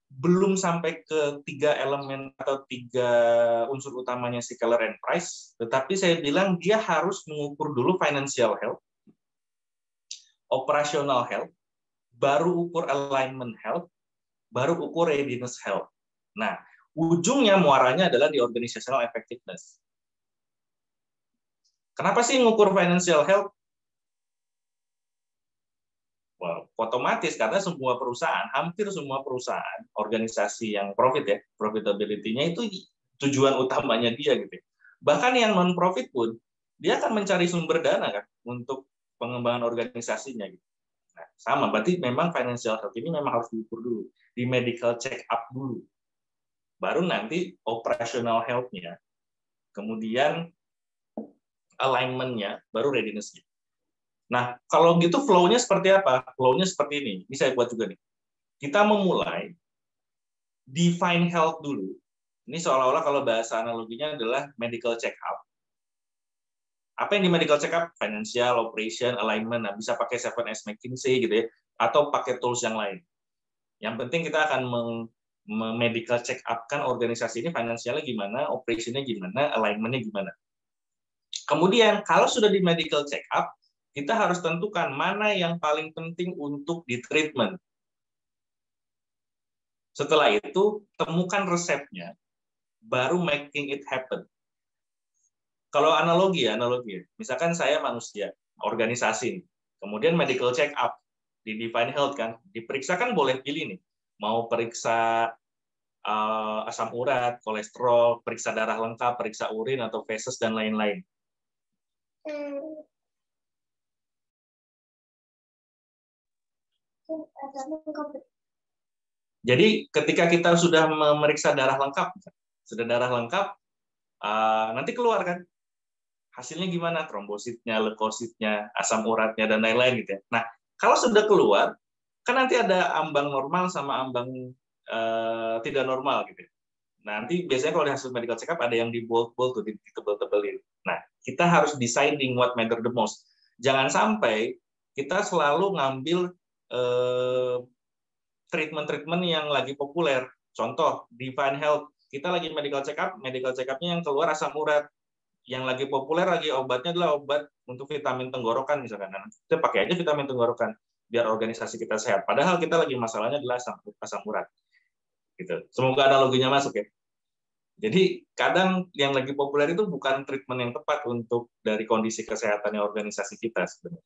belum sampai ke 3 elemen atau 3 unsur utamanya si color and price, tetapi saya bilang dia harus mengukur dulu financial health, operational health, baru ukur alignment health, baru ukur readiness health. Nah, ujungnya muaranya adalah di organizational effectiveness. Kenapa sih ngukur financial health? Well, otomatis karena semua perusahaan, hampir semua perusahaan, organisasi yang profit ya, profitability-nya itu tujuan utamanya dia gitu. Bahkan yang non-profit pun, dia akan mencari sumber dana kan untuk pengembangan organisasinya gitu. Nah, sama, berarti memang financial health ini memang harus diukur dulu, di medical check up dulu. Baru nanti operational health-nya, kemudian alignment-nya, baru readiness-nya. Nah, kalau gitu flow-nya seperti apa? Flow-nya seperti ini. Ini saya buat juga nih. Kita memulai define health dulu. Ini seolah-olah kalau bahasa analoginya adalah medical check-up. Apa yang di medical check-up? Financial, operation, alignment. Nah, bisa pakai 7S McKinsey gitu ya, atau pakai tools yang lain. Yang penting kita akan medical check-up kan organisasi ini finansialnya gimana, operation-nya gimana, alignment-nya gimana. Kemudian, kalau sudah di medical check-up, kita harus tentukan mana yang paling penting untuk di-treatment. Setelah itu, temukan resepnya, baru making it happen. Kalau analogi, misalkan saya manusia, organisasi, kemudian medical check-up, di Define Health kan, diperiksa kan boleh pilih nih, mau periksa asam urat, kolesterol, periksa darah lengkap, periksa urin, atau feses, dan lain-lain. Jadi ketika kita sudah memeriksa darah lengkap, nanti keluar kan hasilnya gimana, trombositnya, leukositnya, asam uratnya, dan lain-lain gitu ya. Nah, kalau sudah keluar, kan nanti ada ambang normal sama ambang tidak normal gitu. Nanti biasanya kalau di hasil medical check-up ada yang di bold tuh, ditebel-tebelin. Nah, kita harus deciding what matter the most. Jangan sampai kita selalu ngambil treatment-treatment yang lagi populer. Contoh, Define Health. Kita lagi medical check-up-nya yang keluar asam urat. Yang lagi populer, lagi obatnya adalah obat untuk vitamin tenggorokan misalkan. Nah, kita pakai aja vitamin tenggorokan, biar organisasi kita sehat. Padahal kita lagi masalahnya adalah asam urat. Gitu. Semoga analoginya masuk ya. Jadi kadang yang lagi populer itu bukan treatment yang tepat untuk dari kondisi kesehatannya organisasi kita sebenarnya.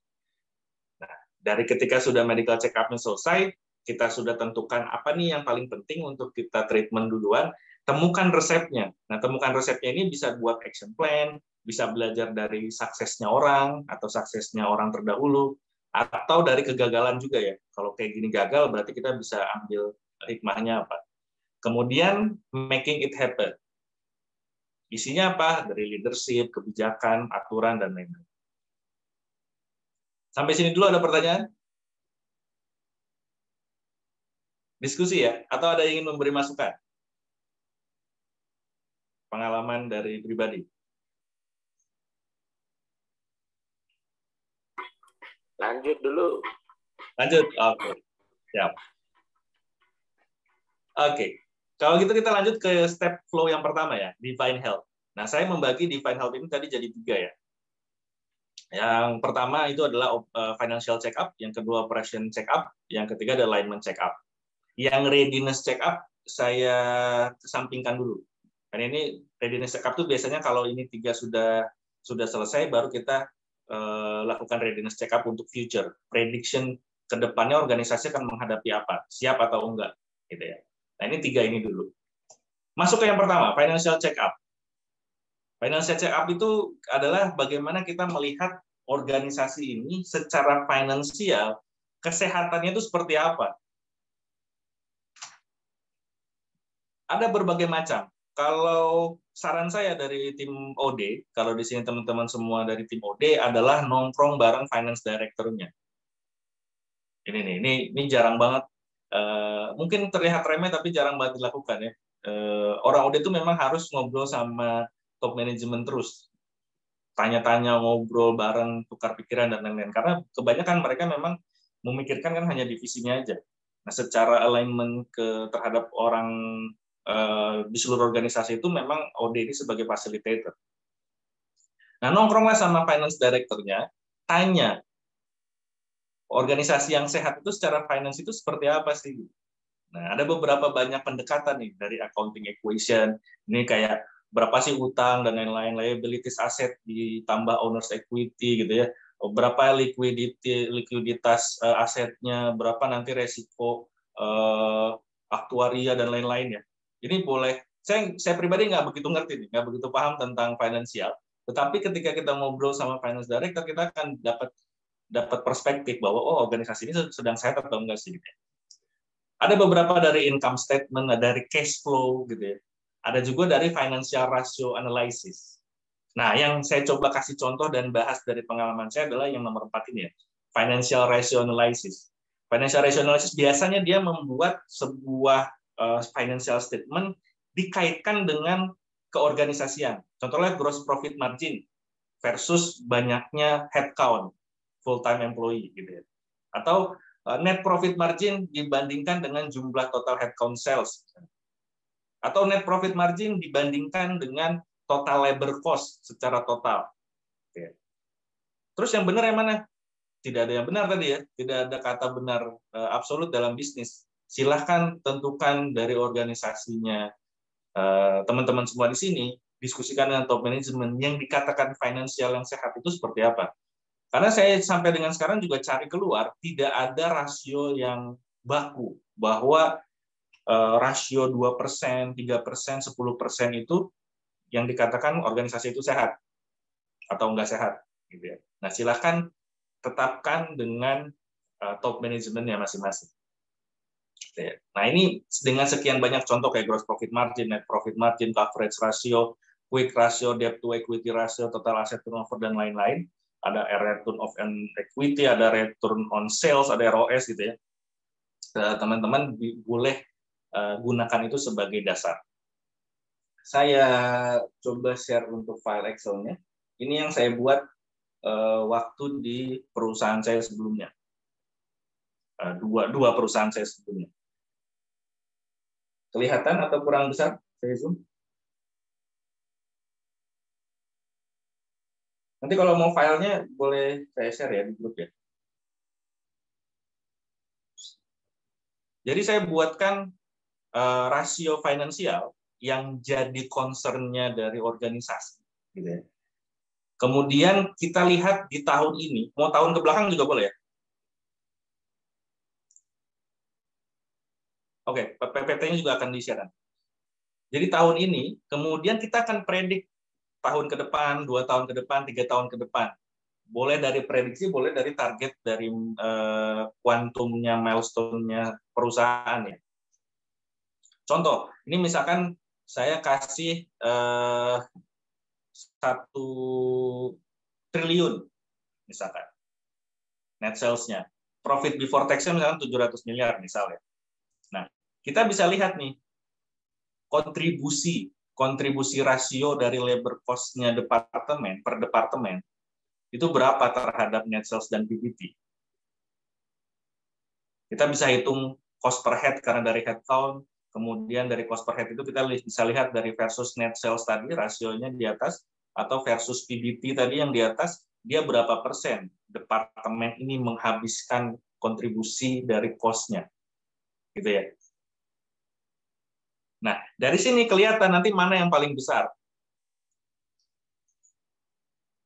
Nah, dari ketika sudah medical check-up-nya selesai, kita sudah tentukan apa nih yang paling penting untuk kita treatment duluan, temukan resepnya. Nah, temukan resepnya ini bisa buat action plan, bisa belajar dari suksesnya orang, atau suksesnya orang terdahulu, atau dari kegagalan juga ya. Kalau kayak gini gagal, berarti kita bisa ambil hikmahnya apa. Kemudian, making it happen. Isinya apa? Dari leadership, kebijakan, aturan, dan lain-lain. Sampai sini dulu ada pertanyaan? Diskusi ya? Atau ada yang ingin memberi masukan? Pengalaman dari pribadi. Lanjut dulu. Lanjut? Oke. Siap. Oke. Kalau gitu kita lanjut ke step flow yang pertama ya, Define Health. Nah, saya membagi Define Health ini tadi jadi 3 ya. Yang pertama itu adalah financial check-up, yang kedua operation check-up, yang ketiga ada alignment check-up. Yang readiness check-up saya kesampingkan dulu. Karena ini readiness check-up itu biasanya kalau ini 3 sudah selesai, baru kita lakukan readiness check-up untuk future. Prediction ke depannya organisasi akan menghadapi apa, siap atau enggak. Gitu ya. Nah, ini 3 ini dulu. Masuk ke yang pertama, financial check-up. Financial check-up itu adalah bagaimana kita melihat organisasi ini secara finansial, kesehatannya itu seperti apa. Ada berbagai macam. kalau saran saya dari tim OD, kalau di sini teman-teman semua dari tim OD adalah nongkrong bareng finance director-nya. Ini jarang banget. Mungkin terlihat remeh tapi jarang banget dilakukan ya. Orang OD itu memang harus ngobrol sama top manajemen terus. Tanya-tanya, ngobrol bareng, tukar pikiran dan lain-lain. Karena kebanyakan mereka memang memikirkan kan hanya divisinya aja. Nah, secara alignment terhadap orang di seluruh organisasi itu memang OD ini sebagai facilitator. Nah, nongkronglah sama finance director-nya, tanya organisasi yang sehat itu secara finance itu seperti apa sih? Nah, ada beberapa banyak pendekatan nih dari accounting equation. Ini kayak berapa sih utang dan lain-lain, liabilities aset ditambah owner's equity gitu ya. Berapa likuiditas asetnya, berapa nanti resiko aktuaria dan lain-lain ya. Ini boleh. Saya pribadi nggak begitu ngerti nih, nggak begitu paham tentang finansial. Tetapi ketika kita ngobrol sama finance director, kita akan dapat perspektif bahwa organisasi ini sedang sehat atau enggak sih. Ada beberapa dari income statement, dari cash flow gitu ya. Ada juga dari financial ratio analysis. Nah, yang saya coba kasih contoh dan bahas dari pengalaman saya adalah yang nomor 4 ini ya, financial ratio analysis. Financial ratio analysis biasanya dia membuat sebuah financial statement dikaitkan dengan keorganisasian. Contohnya gross profit margin versus banyaknya headcount full-time employee gitu ya. Atau net profit margin dibandingkan dengan jumlah total headcount sales. Atau net profit margin dibandingkan dengan total labor cost secara total. Oke. Terus yang benar yang mana? Tidak ada yang benar tadi ya. Tidak ada kata benar absolut dalam bisnis. Silahkan tentukan dari organisasinya teman-teman semua di sini, diskusikan dengan top management yang dikatakan finansial yang sehat itu seperti apa. Karena saya sampai dengan sekarang juga cari keluar, tidak ada rasio yang baku, bahwa rasio 2%, 3%, 10% itu yang dikatakan organisasi itu sehat atau enggak sehat. Gitu ya. Nah, silakan tetapkan dengan top manajemennya masing-masing. Gitu ya. Nah, ini dengan sekian banyak contoh kayak gross profit margin, net profit margin, coverage ratio, quick ratio, debt to equity ratio, total asset turnover, dan lain-lain. Ada return of equity, ada return on sales, ada ROS gitu ya. Teman-teman boleh gunakan itu sebagai dasar. Saya coba share untuk file Excel-nya. Ini yang saya buat waktu di perusahaan saya sebelumnya. Dua perusahaan saya sebelumnya. Kelihatan atau kurang besar? Saya zoom. Nanti kalau mau filenya boleh saya share ya di grup ya. Jadi saya buatkan rasio finansial yang jadi concern-nya dari organisasi. Gitu ya. Kemudian kita lihat di tahun ini, mau tahun ke belakang juga boleh ya? Oke, PPT-nya juga akan di-share. Jadi tahun ini, kemudian kita akan predik tahun ke depan, 2 tahun ke depan, 3 tahun ke depan. Boleh dari prediksi, boleh dari target, dari kuantumnya, milestone-nya perusahaan ya. Contoh, ini misalkan saya kasih 1 triliun, misalkan, net sales-nya. Profit before tax-nya misalkan 700 miliar, misalnya. Nah, kita bisa lihat nih, kontribusi rasio dari labor cost-nya departemen per departemen itu berapa terhadap net sales dan PBT. Kita bisa hitung cost per head karena dari headcount, kemudian dari cost per head itu kita bisa lihat dari versus net sales tadi rasionya di atas, atau versus PBT tadi yang di atas, dia berapa persen departemen ini menghabiskan kontribusi dari cost-nya. Gitu ya. Nah, dari sini kelihatan nanti mana yang paling besar.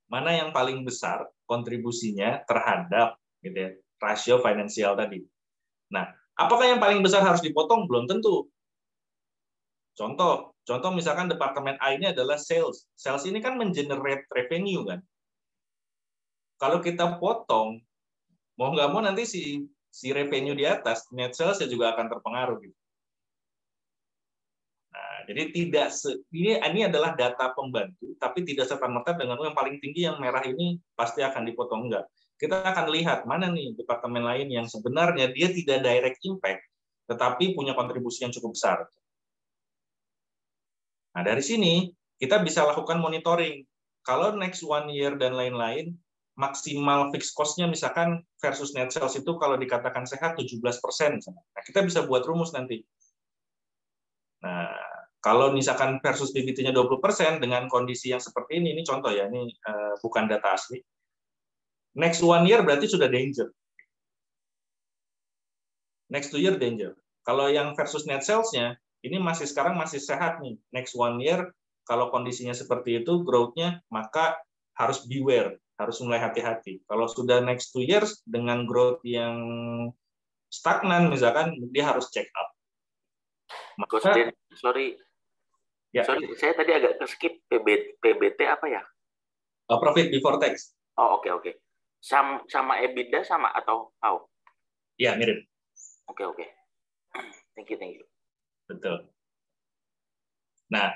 Mana yang paling besar kontribusinya terhadap gitu ya, rasio finansial tadi. Nah, apakah yang paling besar harus dipotong? Belum tentu. Contoh misalkan departemen A ini adalah sales. Sales ini kan mengenerate revenue kan. Kalau kita potong, mau nggak mau nanti si revenue di atas, net sales juga akan terpengaruh gitu. Nah, jadi ini adalah data pembantu, tapi tidak serta-merta dengan yang paling tinggi yang merah ini pasti akan dipotong, enggak. Kita akan lihat mana nih departemen lain yang sebenarnya dia tidak direct impact, tetapi punya kontribusi yang cukup besar. Nah, dari sini kita bisa lakukan monitoring. Kalau next 1 year dan lain-lain, maksimal fixed cost-nya misalkan versus net sales itu kalau dikatakan sehat 17%. Nah, kita bisa buat rumus nanti. Nah, kalau misalkan versus PBT-nya 20% dengan kondisi yang seperti ini contoh ya, ini bukan data asli. Next 1 year berarti sudah danger. Next 2 year danger. Kalau yang versus net sales-nya, ini sekarang masih sehat nih. Next 1 year, kalau kondisinya seperti itu, growth-nya, maka harus beware, harus mulai hati-hati. Kalau sudah next 2 years, dengan growth yang stagnan misalkan, dia harus check up. Maka, sorry, ya. Sorry, saya tadi agak ke-skip. PBT apa ya? Profit before tax. Oh, oke. Sama EBITDA sama atau how? Ya, mirip. Oke. Thank you. Betul. Nah,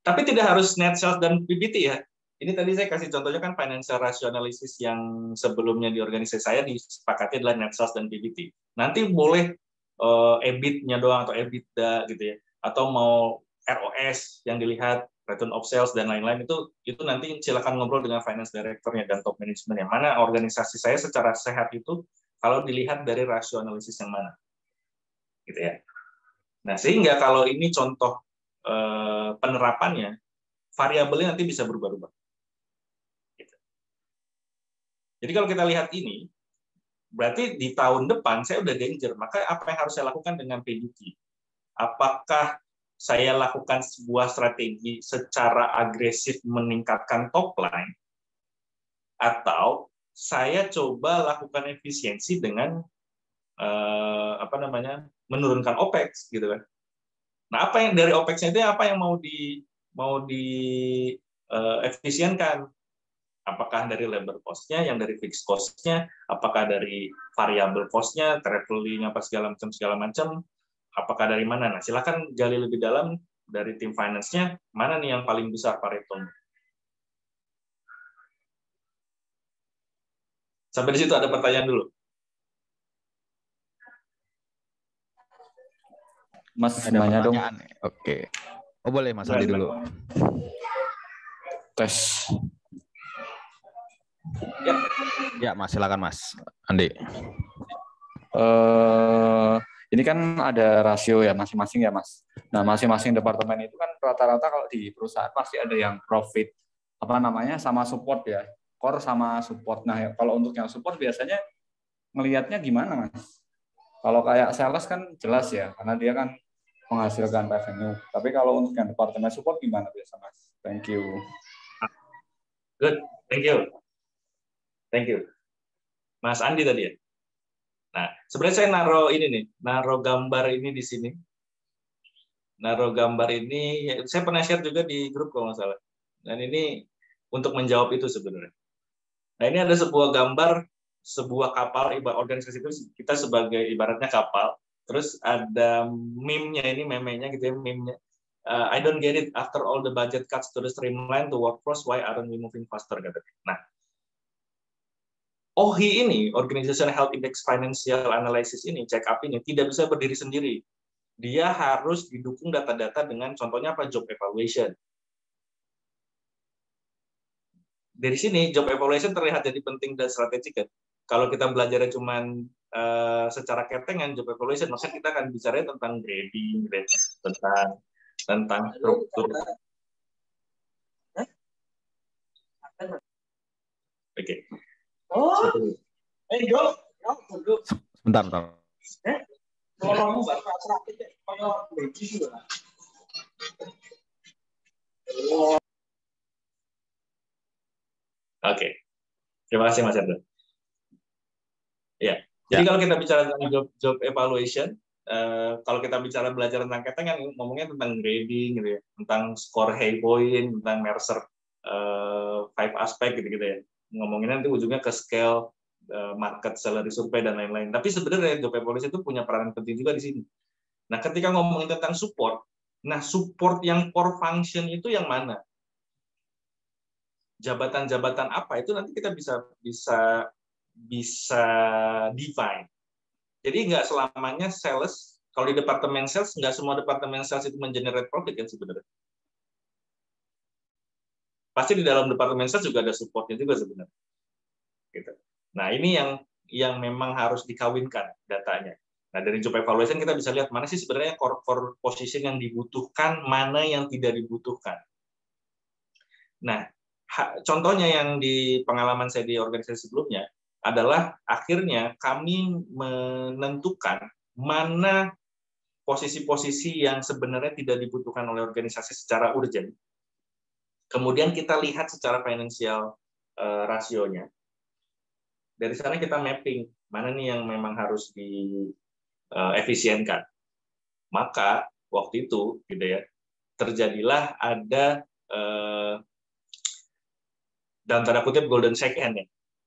tapi tidak harus net sales dan PBT ya. Ini tadi saya kasih contohnya kan financial rationalisis yang sebelumnya di organisasi saya disepakati adalah net sales dan PBT. Nanti boleh EBIT-nya doang atau EBITDA gitu ya, atau mau ROS yang dilihat, return of sales dan lain-lain, itu nanti silakan ngobrol dengan finance director-nya dan top management-nya. Mana organisasi saya secara sehat itu kalau dilihat dari rasionalisis yang mana, gitu ya. Nah, sehingga kalau ini contoh penerapannya, variabelnya nanti bisa berubah-ubah. Gitu. Jadi kalau kita lihat ini, berarti di tahun depan saya udah danger, maka apa yang harus saya lakukan dengan PBT? Apakah saya lakukan sebuah strategi secara agresif meningkatkan top line, atau saya coba lakukan efisiensi dengan menurunkan OPEX gitu kan? Nah, apa yang dari OPEX-nya itu apa yang mau di efisienkan? Apakah dari labor cost-nya, yang dari fixed cost-nya, apakah dari variable cost-nya, traveling apa segala macam, apakah dari mana? Nah, silakan gali lebih dalam dari tim finance-nya, mana nih yang paling besar Pareto. Sampai di situ ada pertanyaan dulu. Mas, ada nanya dong. Oke. Oh, boleh Mas Andi dulu. Tes. Ya, Mas, silakan Mas Andi. Ini kan ada rasio ya masing-masing ya Mas. Nah, masing-masing departemen itu kan rata-rata kalau di perusahaan pasti ada yang profit sama support ya. Core sama support. Nah, kalau untuk yang support biasanya ngelihatnya gimana Mas? Kalau kayak sales kan jelas ya, karena dia kan menghasilkan revenue. Tapi kalau untuk yang departemen support gimana biasa Mas? Thank you. Good, thank you. Mas Andi tadi ya. Nah, sebenarnya saya naruh gambar ini di sini. Naruh gambar ini, saya pernah share juga di grup kalau nggak salah. Dan ini untuk menjawab itu sebenarnya. Nah, ini ada sebuah gambar sebuah kapal, organisasi itu kita sebagai ibaratnya kapal. Terus ada meme-nya ini, meme-nya gitu ya, meme-nya. I don't get it, after all the budget cuts to the streamline to workforce, why aren't we moving faster? Nah, OHI ini, Organization Health Index Financial Analysis ini, check up ini, tidak bisa berdiri sendiri. Dia harus didukung data-data dengan contohnya apa? Job evaluation. Dari sini, job evaluation terlihat jadi penting dan strategik kan. Kalau kita belajarnya cuma secara ketengan, job evaluation, maksudnya kita akan bicara tentang grading, tentang struktur. Oke. Sebentar. Oke. Terima kasih Mas Hendra. Ya. Jadi kalau kita bicara tentang job evaluation, kalau kita bicara belajar tentang ketengan, ngomongnya tentang grading gitu ya, tentang score high point, tentang Mercer 5 aspek gitu ya. Ngomongin nanti ujungnya ke scale, market salary survey dan lain-lain. Tapi sebenarnya job evaluation itu punya peran penting juga di sini. Nah, ketika ngomongin tentang support, nah support yang core function itu yang mana? Jabatan-jabatan apa itu nanti kita bisa define. Jadi nggak selamanya sales, kalau di departemen sales, nggak semua departemen sales itu mengenerate profit kan sebenarnya. Pasti di dalam departemen sales juga ada supportnya juga sebenarnya. Gitu. Nah, ini yang memang harus dikawinkan datanya. Nah, dari job evaluation kita bisa lihat mana sih sebenarnya core position yang dibutuhkan, mana yang tidak dibutuhkan. Nah, contohnya yang di pengalaman saya di organisasi sebelumnya adalah akhirnya kami menentukan mana posisi-posisi yang sebenarnya tidak dibutuhkan oleh organisasi secara urgent. Kemudian kita lihat secara finansial rasionya. Dari sana kita mapping mana nih yang memang harus diefisienkan. Maka waktu itu, gitu ya, terjadilah ada dalam tanda kutip golden second ya,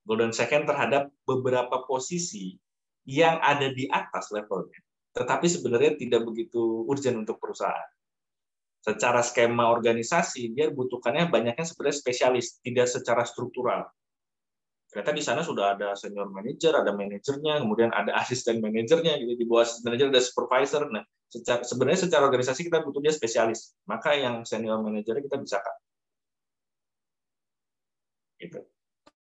golden second terhadap beberapa posisi yang ada di atas levelnya, tetapi sebenarnya tidak begitu urgent untuk perusahaan. Secara skema organisasi dia butuhkannya banyaknya sebenarnya spesialis, tidak secara struktural. Ternyata di sana sudah ada senior manager, ada manajernya, kemudian ada asisten manajernya, gitu. Di bawah asisten manajer ada supervisor. Nah, sebenarnya secara organisasi kita butuh dia spesialis. Maka yang senior manajernya kita bisa cut. Gitu.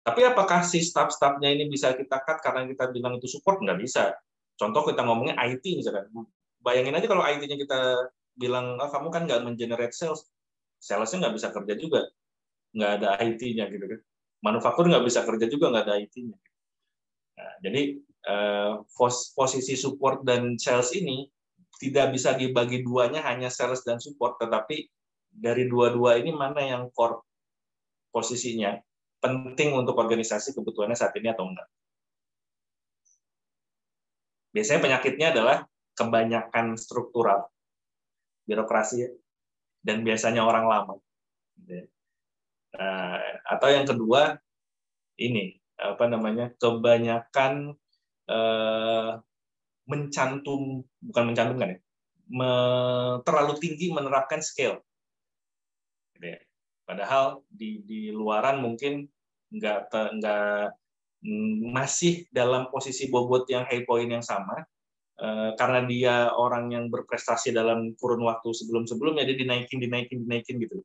Tapi apakah si staff-staffnya ini bisa kita cut karena kita bilang itu support? Nggak bisa. Contoh kita ngomongnya IT misalkan. Bayangin aja kalau IT-nya kita bilang, oh, kamu kan nggak mengenerate sales. Salesnya nggak bisa kerja juga. Nggak ada IT-nya gitu kan. Manufaktur nggak bisa kerja juga, nggak ada IT-nya. Nah, jadi posisi support dan sales ini tidak bisa dibagi duanya hanya sales dan support, tetapi dari dua-dua ini mana yang core posisinya penting untuk organisasi kebutuhannya saat ini atau enggak. Biasanya penyakitnya adalah kebanyakan struktural, birokrasi, dan biasanya orang lama. Atau yang kedua ini kebanyakan terlalu tinggi menerapkan scale. Padahal di luaran mungkin masih dalam posisi bobot yang high point yang sama, karena dia orang yang berprestasi dalam kurun waktu sebelum-sebelumnya, dia dinaikin gitu.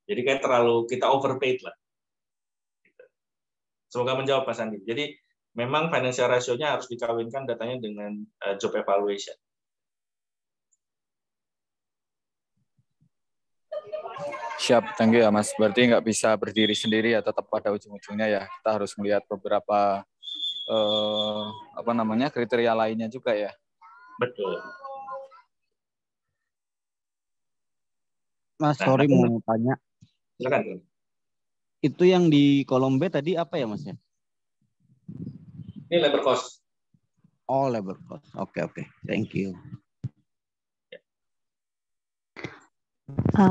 Jadi kayak terlalu kita overpaid lah. Semoga menjawab Mas Andi. Jadi memang financial ratio-nya harus dikawinkan datanya dengan job evaluation. Siap, thank you ya Mas. Berarti nggak bisa berdiri sendiri ya, tetap pada ujung-ujungnya ya. Kita harus melihat beberapa kriteria lainnya juga ya. Betul. Mas, sorry mau tanya. Silakan. Itu yang di kolom B tadi apa ya Mas ya? Ini labor cost. Oh, labor cost. Oke. Thank you.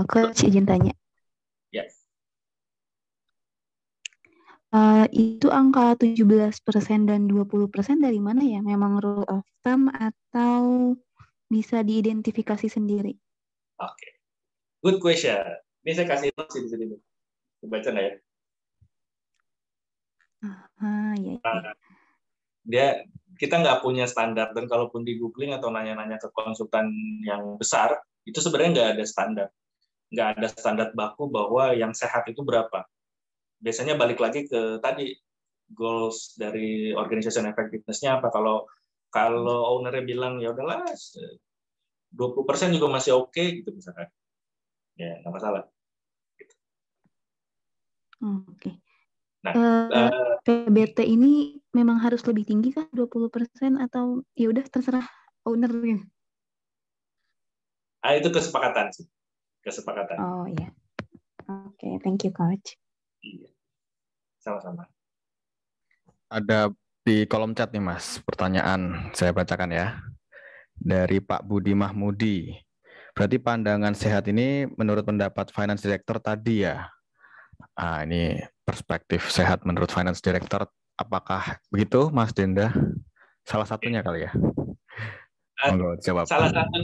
Coach izin tanya. Yes. Itu angka 17% dan 20% dari mana ya? Memang rule of thumb atau bisa diidentifikasi sendiri? Oke. Good question. Ini saya kasih notes di sini. Baca nggak ya? Iya. Kita nggak punya standar, dan kalaupun di googling atau nanya-nanya ke konsultan yang besar, itu sebenarnya nggak ada standar baku bahwa yang sehat itu berapa. Biasanya balik lagi ke tadi goals dari organization effectiveness-nya apa. Kalau owner-nya bilang ya udahlah 20% juga masih oke gitu misalkan, ya nggak masalah. Oke. Nah, PBT ini memang harus lebih tinggi kan 20% atau ya udah terserah owner-nya? Itu kesepakatan sih. Kesepakatan. Oh iya. Oke, thank you coach. Iya. Sama-sama. Ada di kolom chat nih Mas, pertanyaan saya bacakan ya. Dari Pak Budi Mahmudi. Berarti pandangan sehat ini menurut pendapat Finance Director tadi ya. Ini perspektif sehat menurut Finance Director. Apakah begitu Mas Denda? Salah satunya kali ya. Coba. Salah satu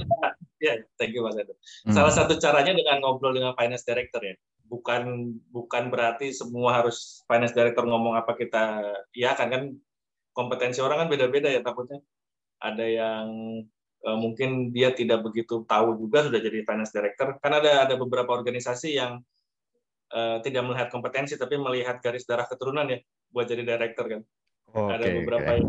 ya, thank you Mas Edo. Salah satu caranya dengan ngobrol dengan finance director ya. Bukan berarti semua harus finance director ngomong apa kita ya kan kompetensi orang kan beda-beda ya, takutnya ada yang mungkin dia tidak begitu tahu juga sudah jadi finance director. Kan ada beberapa organisasi yang tidak melihat kompetensi tapi melihat garis darah keturunan ya buat jadi director kan. Ada beberapa yang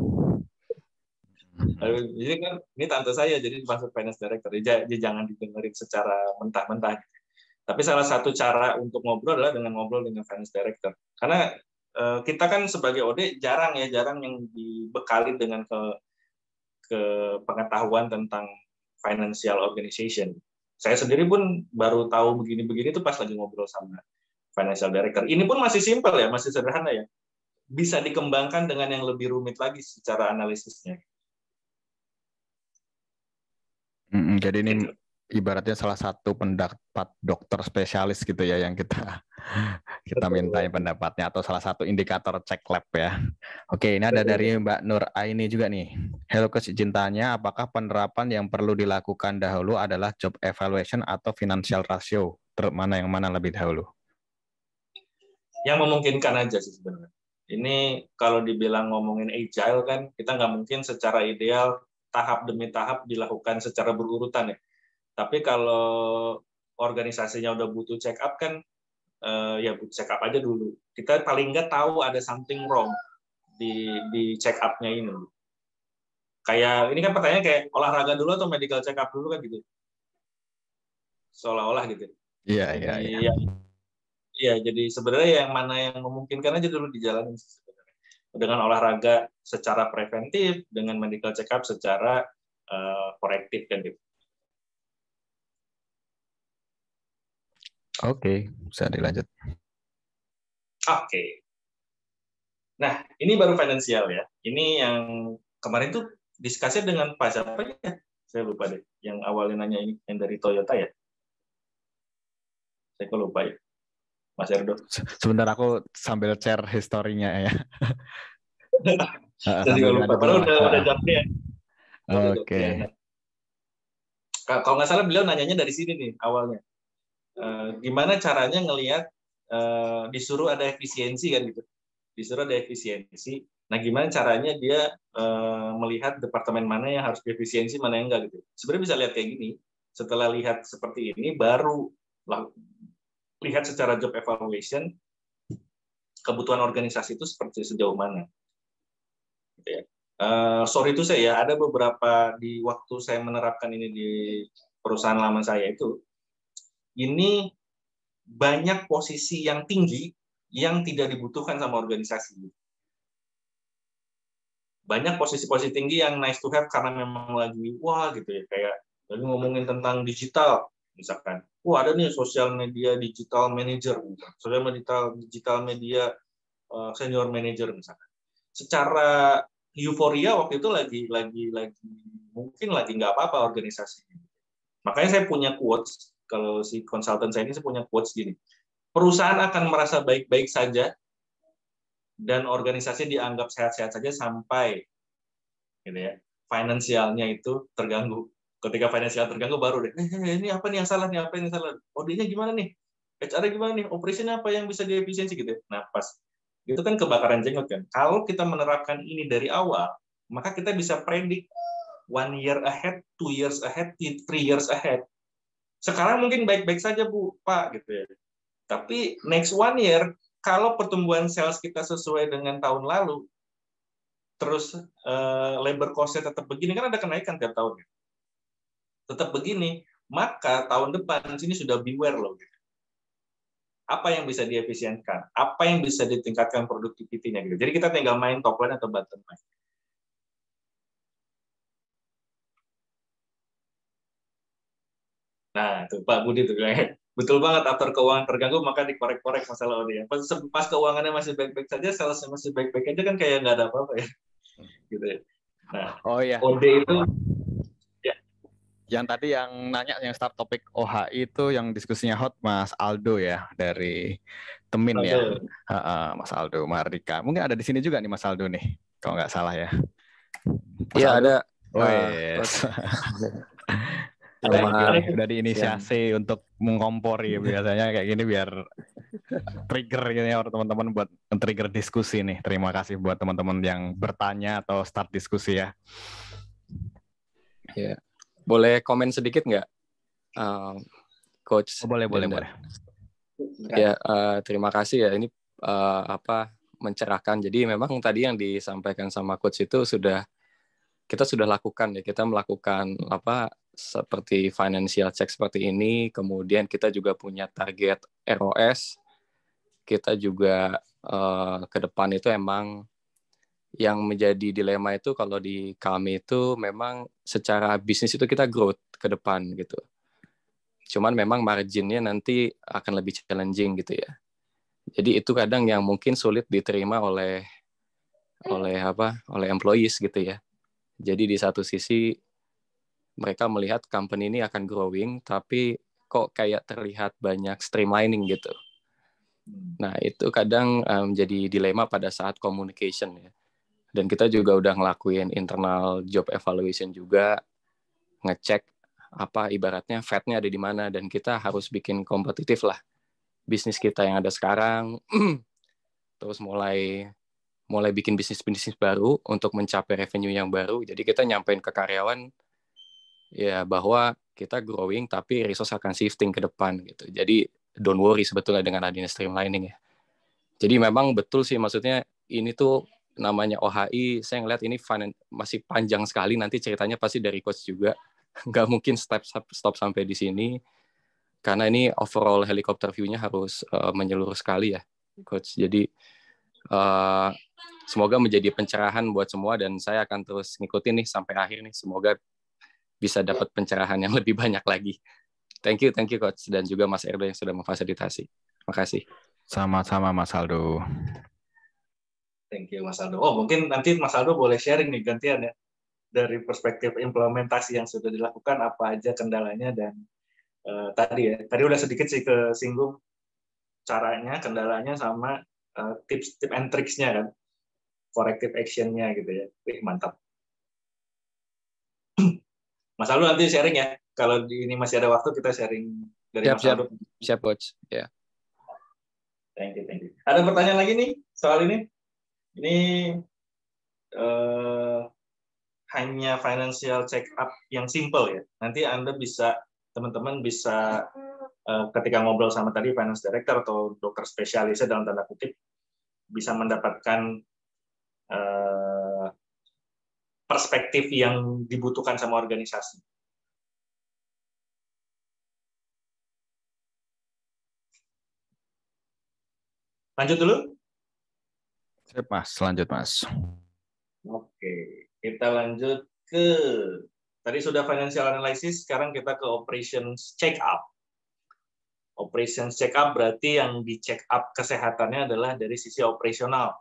jadi kan ini tante saya jadi masuk finance director. Jadi jangan didengerin secara mentah-mentah. Tapi salah satu cara untuk ngobrol adalah dengan ngobrol dengan finance director. Karena kita kan sebagai OD jarang yang dibekali dengan ke pengetahuan tentang financial organization. Saya sendiri pun baru tahu begini-begini itu pas lagi ngobrol sama financial director. Ini pun masih simpel ya, masih sederhana ya. Bisa dikembangkan dengan yang lebih rumit lagi secara analisisnya. Jadi ini ibaratnya salah satu pendapat dokter spesialis gitu ya yang kita mintain pendapatnya, atau salah satu indikator cek lab ya. Oke, ini ada dari Mbak Nur Aini juga nih. Hello Coach, izin tanya, apakah penerapan yang perlu dilakukan dahulu adalah job evaluation atau financial ratio? Mana yang mana lebih dahulu? Yang memungkinkan aja sih sebenarnya. Ini kalau dibilang ngomongin agile kan, kita nggak mungkin secara ideal tahap demi tahap dilakukan secara berurutan ya. Tapi kalau organisasinya udah butuh check up kan, ya butuh check up aja dulu. Kita paling nggak tahu ada something wrong di check up-nya ini. Kayak ini kan pertanyaan kayak olahraga dulu atau medical check up dulu kan gitu. Seolah-olah gitu. Iya. Iya, jadi sebenarnya yang mana yang memungkinkan aja dulu dijalanin sebenarnya. Dengan olahraga secara preventif, dengan medical check up secara korektif kan gitu. Oke, bisa dilanjut. Oke. Nah, ini baru finansial ya. Ini yang kemarin tuh diskusi dengan Pak siapa ya? Saya lupa deh. Yang awalnya nanya ini yang dari Toyota ya. Saya kok lupa ya. Mas Erdo. Sebentar aku sambil share historinya ya. Saya juga lupa. Padahal udah jawabnya. Oke. Kalau nggak salah beliau nanyanya dari sini nih awalnya. Gimana caranya ngelihat disuruh ada efisiensi kan gitu. Disuruh ada efisiensi. Nah, gimana caranya dia melihat departemen mana yang harus diefisiensi, mana yang enggak gitu. Sebenarnya bisa lihat kayak gini. Setelah lihat seperti ini, baru lihat secara job evaluation kebutuhan organisasi itu seperti sejauh mana. Gitu ya. Sorry itu saya ada beberapa di waktu saya menerapkan ini di perusahaan lama saya itu, ini banyak posisi yang tinggi yang tidak dibutuhkan sama organisasi. Banyak posisi-posisi tinggi yang nice to have karena memang lagi wah gitu ya, kayak lagi ngomongin tentang digital misalkan. Wah, ada nih sosial media digital manager, sosial digital media senior manager misalkan. Secara euforia waktu itu lagi mungkin lagi nggak apa-apa organisasi. Makanya saya punya quotes, kalau si konsultan saya ini saya punya quotes gini. Perusahaan akan merasa baik-baik saja dan organisasi dianggap sehat-sehat saja sampai gitu ya, finansialnya itu terganggu. Ketika finansial terganggu baru deh, ini apa nih yang salah nih, apa yang salah? OD-nya gimana nih? HR gimana nih? Operasinya apa yang bisa diefisiensi gitu. Nah, pas itu kan kebakaran jenggot kan. Kalau kita menerapkan ini dari awal, maka kita bisa predik 1 year ahead, 2 years ahead, 3 years ahead. Sekarang mungkin baik-baik saja Bu, Pak gitu ya. Tapi next 1 year, kalau pertumbuhan sales kita sesuai dengan tahun lalu, terus labor cost-nya tetap begini, kan ada kenaikan tiap tahun. Tetap begini, maka tahun depan sini sudah beware loh. Gitu. Apa yang bisa diefisienkan? Apa yang bisa ditingkatkan produktivitinya? Gitu. Jadi kita tinggal main top line atau bottom line. Nah, itu Pak Budi tuh kayak betul banget, after keuangan terganggu maka dikorek-korek masalah OD. Pas keuangannya masih baik-baik saja, salesnya masih baik-baik aja kan kayak nggak ada apa-apa ya. Gitu ya. Nah, OD itu ya. Yang tadi yang nanya yang start topik OHI itu yang diskusinya hot Mas Aldo ya dari Temin ya. Mas Aldo Mardika. Mungkin ada di sini juga nih Mas Aldo nih, kalau nggak salah ya. Iya ada. Wes. Udah diinisiasi untuk mengkompori biasanya kayak gini biar trigger gitu ya teman-teman buat trigger diskusi nih. Terima kasih buat teman-teman yang bertanya atau start diskusi ya. Ya, boleh komen sedikit nggak, Coach? Boleh. Ya, terima kasih ya. Ini mencerahkan. Jadi memang tadi yang disampaikan sama Coach itu kita sudah lakukan ya. Kita melakukan seperti financial check seperti ini. Kemudian kita juga punya target ROS. Kita juga ke depan itu emang yang menjadi dilema itu kalau di kami itu memang secara bisnis itu kita growth ke depan gitu. Cuman memang marginnya nanti akan lebih challenging gitu ya. Jadi itu kadang yang mungkin sulit diterima oleh employees gitu ya. Jadi di satu sisi mereka melihat company ini akan growing tapi kok kayak terlihat banyak streamlining gitu. Nah, itu kadang menjadi dilema pada saat communication ya. Dan kita juga udah ngelakuin internal job evaluation juga, ngecek ibaratnya fat-nya ada di mana, dan kita harus bikin kompetitif lah bisnis kita yang ada sekarang. Terus mulai bikin bisnis baru untuk mencapai revenue yang baru. Jadi kita nyampein ke karyawan ya bahwa kita growing tapi resource akan shifting ke depan gitu. Jadi don't worry sebetulnya dengan adanya streamlining ya. Jadi memang betul sih, maksudnya ini tuh namanya OHI, saya ngeliat ini masih panjang sekali, nanti ceritanya pasti dari Coach juga. Nggak mungkin stop sampai di sini, karena ini overall helikopter view-nya harus menyeluruh sekali ya, Coach. Jadi semoga menjadi pencerahan buat semua, dan saya akan terus ngikutin nih sampai akhir nih. Semoga bisa dapat pencerahan yang lebih banyak lagi. Thank you Coach, dan juga Mas Erdo yang sudah memfasilitasi. Terima kasih. Sama-sama Mas Aldo. Thank you Mas Aldo. Oh, mungkin nanti Mas Aldo boleh sharing nih gantian ya, dari perspektif implementasi yang sudah dilakukan, apa aja kendalanya, dan tadi udah sedikit sih kesinggung caranya, kendalanya, sama tips and tricksnya kan, corrective action-nya gitu ya. Mantap. Mas Aldo nanti sharing ya, kalau ini masih ada waktu kita sharing dari Mas Aldo. Siap Coach. Ya. Thank you. Ada pertanyaan lagi nih soal ini? Ini hanya financial check up yang simple ya. Nanti teman-teman bisa ketika ngobrol sama tadi finance director atau dokter spesialisnya dalam tanda kutip, bisa mendapatkan perspektif yang dibutuhkan sama organisasi. Lanjut dulu? Siap Mas, lanjut Mas. Oke, kita lanjut ke, tadi sudah financial analysis, sekarang kita ke operations check up. Operations check up berarti yang di check up kesehatannya adalah dari sisi operasional.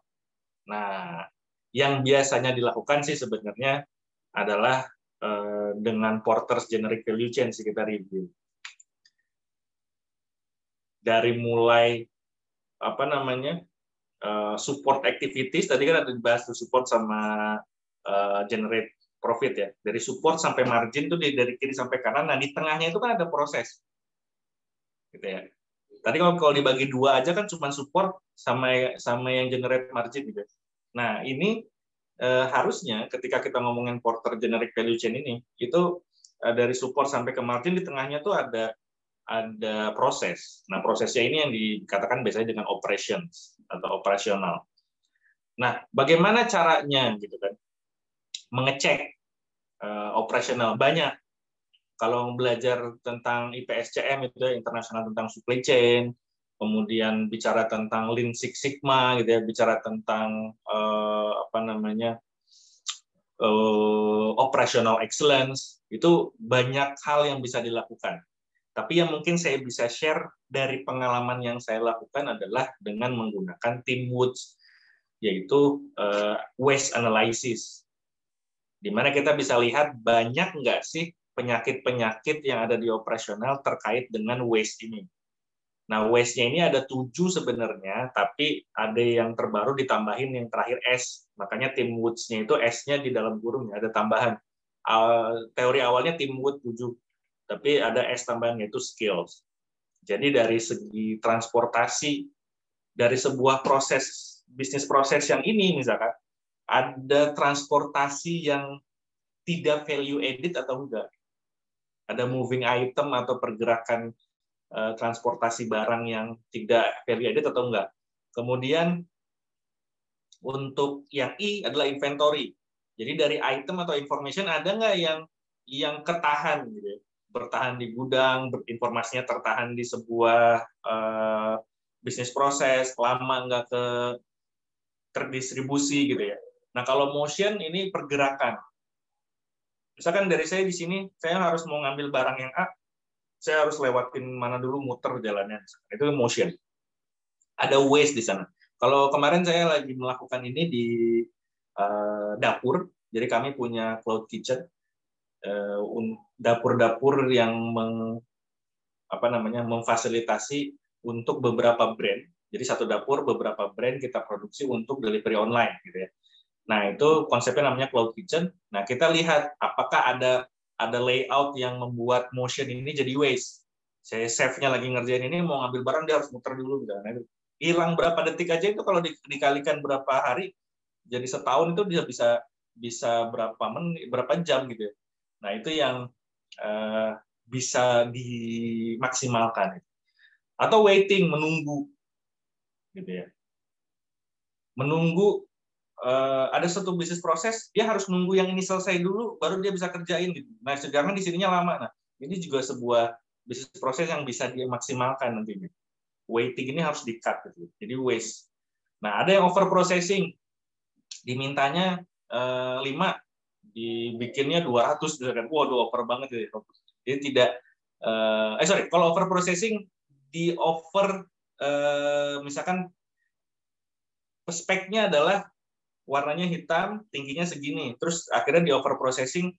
Nah, yang biasanya dilakukan sih sebenarnya adalah dengan Porter's Generic Value Chain sih kita review. Dari mulai support activities, tadi kan ada dibahas tuh support sama generate profit ya. Dari support sampai margin tuh dari kiri sampai kanan. Nah, di tengahnya itu kan ada proses. Gitu ya. Tadi kalau dibagi dua aja kan cuma support sama yang generate margin gitu. Nah, ini harusnya ketika kita ngomongin Porter Generic Value Chain ini, itu dari support sampai ke margin, di tengahnya tuh ada proses. Nah, prosesnya ini yang dikatakan biasanya dengan operations atau operasional. Nah, bagaimana caranya gitu kan mengecek operasional? Banyak. Kalau belajar tentang IPSCM itu ya, internasional tentang supply chain, kemudian bicara tentang Lean Six Sigma gitu ya, bicara tentang operational excellence, itu banyak hal yang bisa dilakukan. Tapi yang mungkin saya bisa share dari pengalaman yang saya lakukan adalah dengan menggunakan Tim Woods, yaitu waste analysis. Di mana kita bisa lihat banyak nggak sih penyakit-penyakit yang ada di operasional terkait dengan waste ini. Nah, waste-nya ini ada 7 sebenarnya, tapi ada yang terbaru ditambahin yang terakhir S. Makanya Tim Woods-nya itu S-nya di dalam kurung, ada tambahan. teori awalnya Teamwood 7, tapi ada S tambahan yaitu skills. Jadi dari segi transportasi, dari sebuah proses, bisnis proses yang ini misalkan, ada transportasi yang tidak value added atau enggak. Ada moving item atau pergerakan transportasi barang yang tidak value added atau enggak. Kemudian untuk yang I adalah inventory. Jadi dari item atau information ada nggak yang ketahan gitu ya? Bertahan di gudang, informasinya tertahan di sebuah bisnis proses, lama nggak terdistribusi gitu ya. Nah kalau motion ini pergerakan. Misalkan dari saya di sini, saya harus mau ngambil barang yang A, saya harus lewatin mana dulu, muter jalannya. Itu motion. Ada waste di sana. Kalau kemarin saya lagi melakukan ini di dapur, jadi kami punya cloud kitchen, dapur-dapur yang memfasilitasi untuk beberapa brand. Jadi satu dapur beberapa brand kita produksi untuk delivery online gitu ya. Nah, itu konsepnya namanya cloud kitchen. Nah, kita lihat apakah ada layout yang membuat motion ini jadi waste. Saya chef-nya lagi ngerjain ini, mau ngambil barang dia harus muter dulu gitu. Nah, hilang berapa detik aja itu kalau dikalikan berapa hari, jadi setahun itu dia bisa berapa jam gitu ya. Nah, itu yang bisa dimaksimalkan. Atau waiting, menunggu gitu ya. Menunggu ada satu bisnis proses, dia harus nunggu yang ini selesai dulu, baru dia bisa kerjain gitu. Nah, sedangkan di sininya lama. Nah, ini juga sebuah bisnis proses yang bisa dia maksimalkan nantinya. Waiting ini harus di-cut gitu. Jadi waste. Nah, ada yang over processing. Dimintanya 5, dibikinnya 200 misalkan. Waduh, over banget ya. Jadi tidak kalau over processing di over misalkan speknya adalah warnanya hitam, tingginya segini. Terus akhirnya di over processing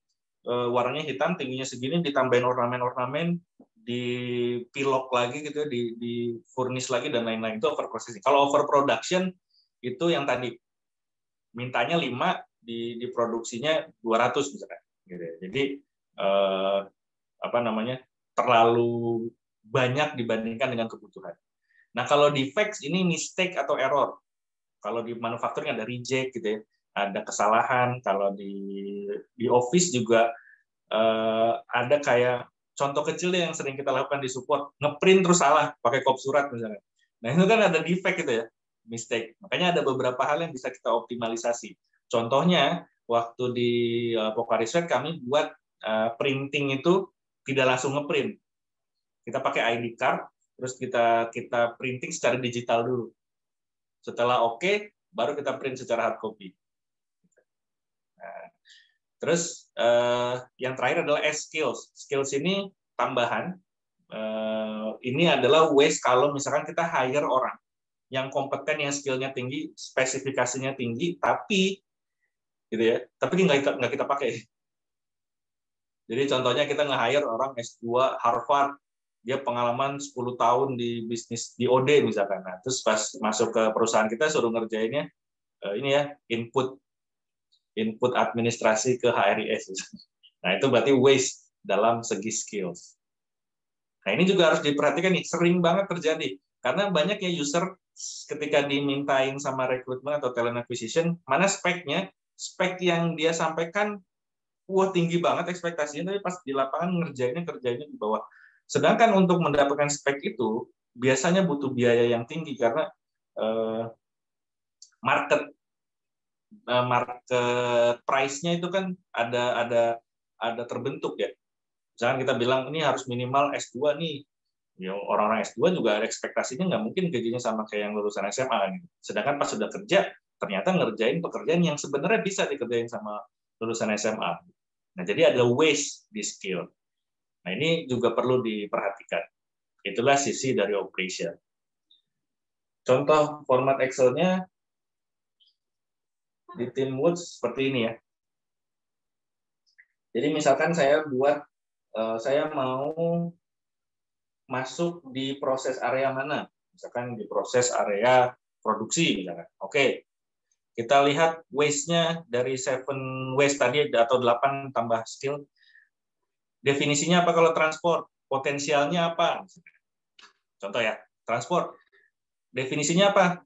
warnanya hitam, tingginya segini, ditambahin ornamen-ornamen, dipilok lagi gitu, di furnish lagi dan lain-lain. Itu over processing. Kalau over production itu yang tadi mintanya 5, diproduksinya 200 misalkan. Gitu. Jadi terlalu banyak dibandingkan dengan kebutuhan. Nah, kalau defects ini mistake atau error. Kalau di manufacturing ada reject gitu ya, ada kesalahan. Kalau di office juga ada kayak contoh kecil yang sering kita lakukan di support, ngeprint terus salah pakai kop surat misalnya. Nah, itu kan ada defect gitu ya, mistake. Makanya ada beberapa hal yang bisa kita optimalisasi. Contohnya waktu di Pocari Sweat kami buat printing itu tidak langsung ngeprint. Kita pakai ID card, terus kita printing secara digital dulu. Setelah oke, baru kita print secara hard copy. Nah, terus yang terakhir adalah skills. Skills ini tambahan. Ini adalah waste kalau misalkan kita hire orang yang kompeten, yang skillnya tinggi, spesifikasinya tinggi, tapi gitu ya, tapi nggak kita pakai. Jadi contohnya kita nge-hire orang S2 Harvard, dia pengalaman 10 tahun di bisnis di OD misalkan. Nah, terus pas masuk ke perusahaan kita suruh ngerjainnya ini ya, input administrasi ke HRIS. Nah, itu berarti waste dalam segi skills. Nah, ini juga harus diperhatikan nih, sering banget terjadi. Karena banyak ya user ketika dimintain sama rekrutmen atau talent acquisition, mana speknya, spek yang dia sampaikan wah tinggi banget ekspektasinya, tapi pas di lapangan kerjanya di bawah. Sedangkan untuk mendapatkan spek itu biasanya butuh biaya yang tinggi karena market price-nya itu kan ada terbentuk ya. Misalkan kita bilang ini harus minimal S2 nih. Ya, orang-orang S2 juga ada ekspektasinya nggak mungkin gajinya sama kayak yang lulusan SMA gitu. Sedangkan pas sudah kerja ternyata ngerjain pekerjaan yang sebenarnya bisa dikerjain sama lulusan SMA. Nah, jadi ada waste di skill. Nah, ini juga perlu diperhatikan. Itulah sisi dari operation. Contoh format Excel-nya di Teamwood seperti ini ya. Jadi misalkan saya mau masuk di proses area mana? Misalkan di proses area produksi misalkan. Oke. Kita lihat waste-nya dari 7 waste tadi atau 8 tambah skill. Definisinya apa kalau transport? Potensialnya apa? Contoh ya, transport. Definisinya apa?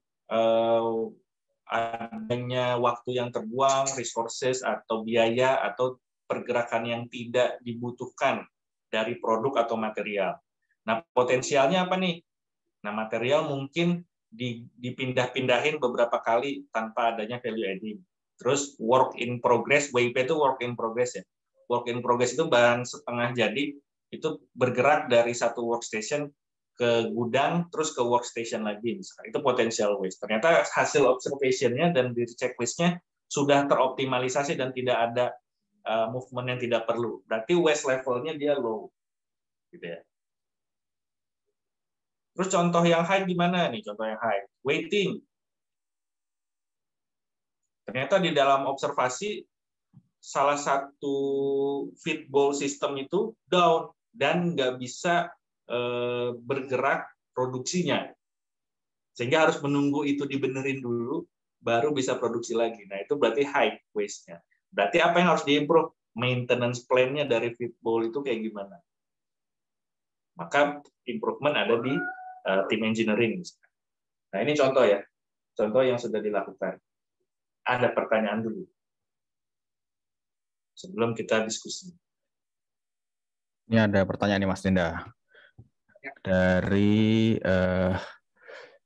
Adanya waktu yang terbuang, resources atau biaya atau pergerakan yang tidak dibutuhkan dari produk atau material. Nah, potensialnya apa nih? Nah, material mungkin dipindah-pindahin beberapa kali tanpa adanya value adding. Terus work in progress, WIP itu work in progress ya. Work in progress itu bahan setengah jadi, itu bergerak dari satu workstation ke gudang, terus ke workstation lagi. Misalkan. Itu potential waste. Ternyata hasil observation-nya dan di checklist-nya sudah teroptimalisasi dan tidak ada movement yang tidak perlu. Berarti waste level-nya dia low. Gitu ya. Terus contoh yang high gimana nih? Contoh yang high, waiting. Ternyata di dalam observasi salah satu feedball system itu down dan nggak bisa bergerak produksinya, sehingga harus menunggu itu dibenerin dulu, baru bisa produksi lagi. Nah itu berarti high waste-nya. Berarti apa yang harus diimprove? Maintenance plan-nya dari feedball itu kayak gimana? Maka improvement ada di tim engineering. Nah, ini contoh ya. Contoh yang sudah dilakukan. Ada pertanyaan dulu. Sebelum kita diskusi. Ini ada pertanyaan nih Mas Dinda. Dari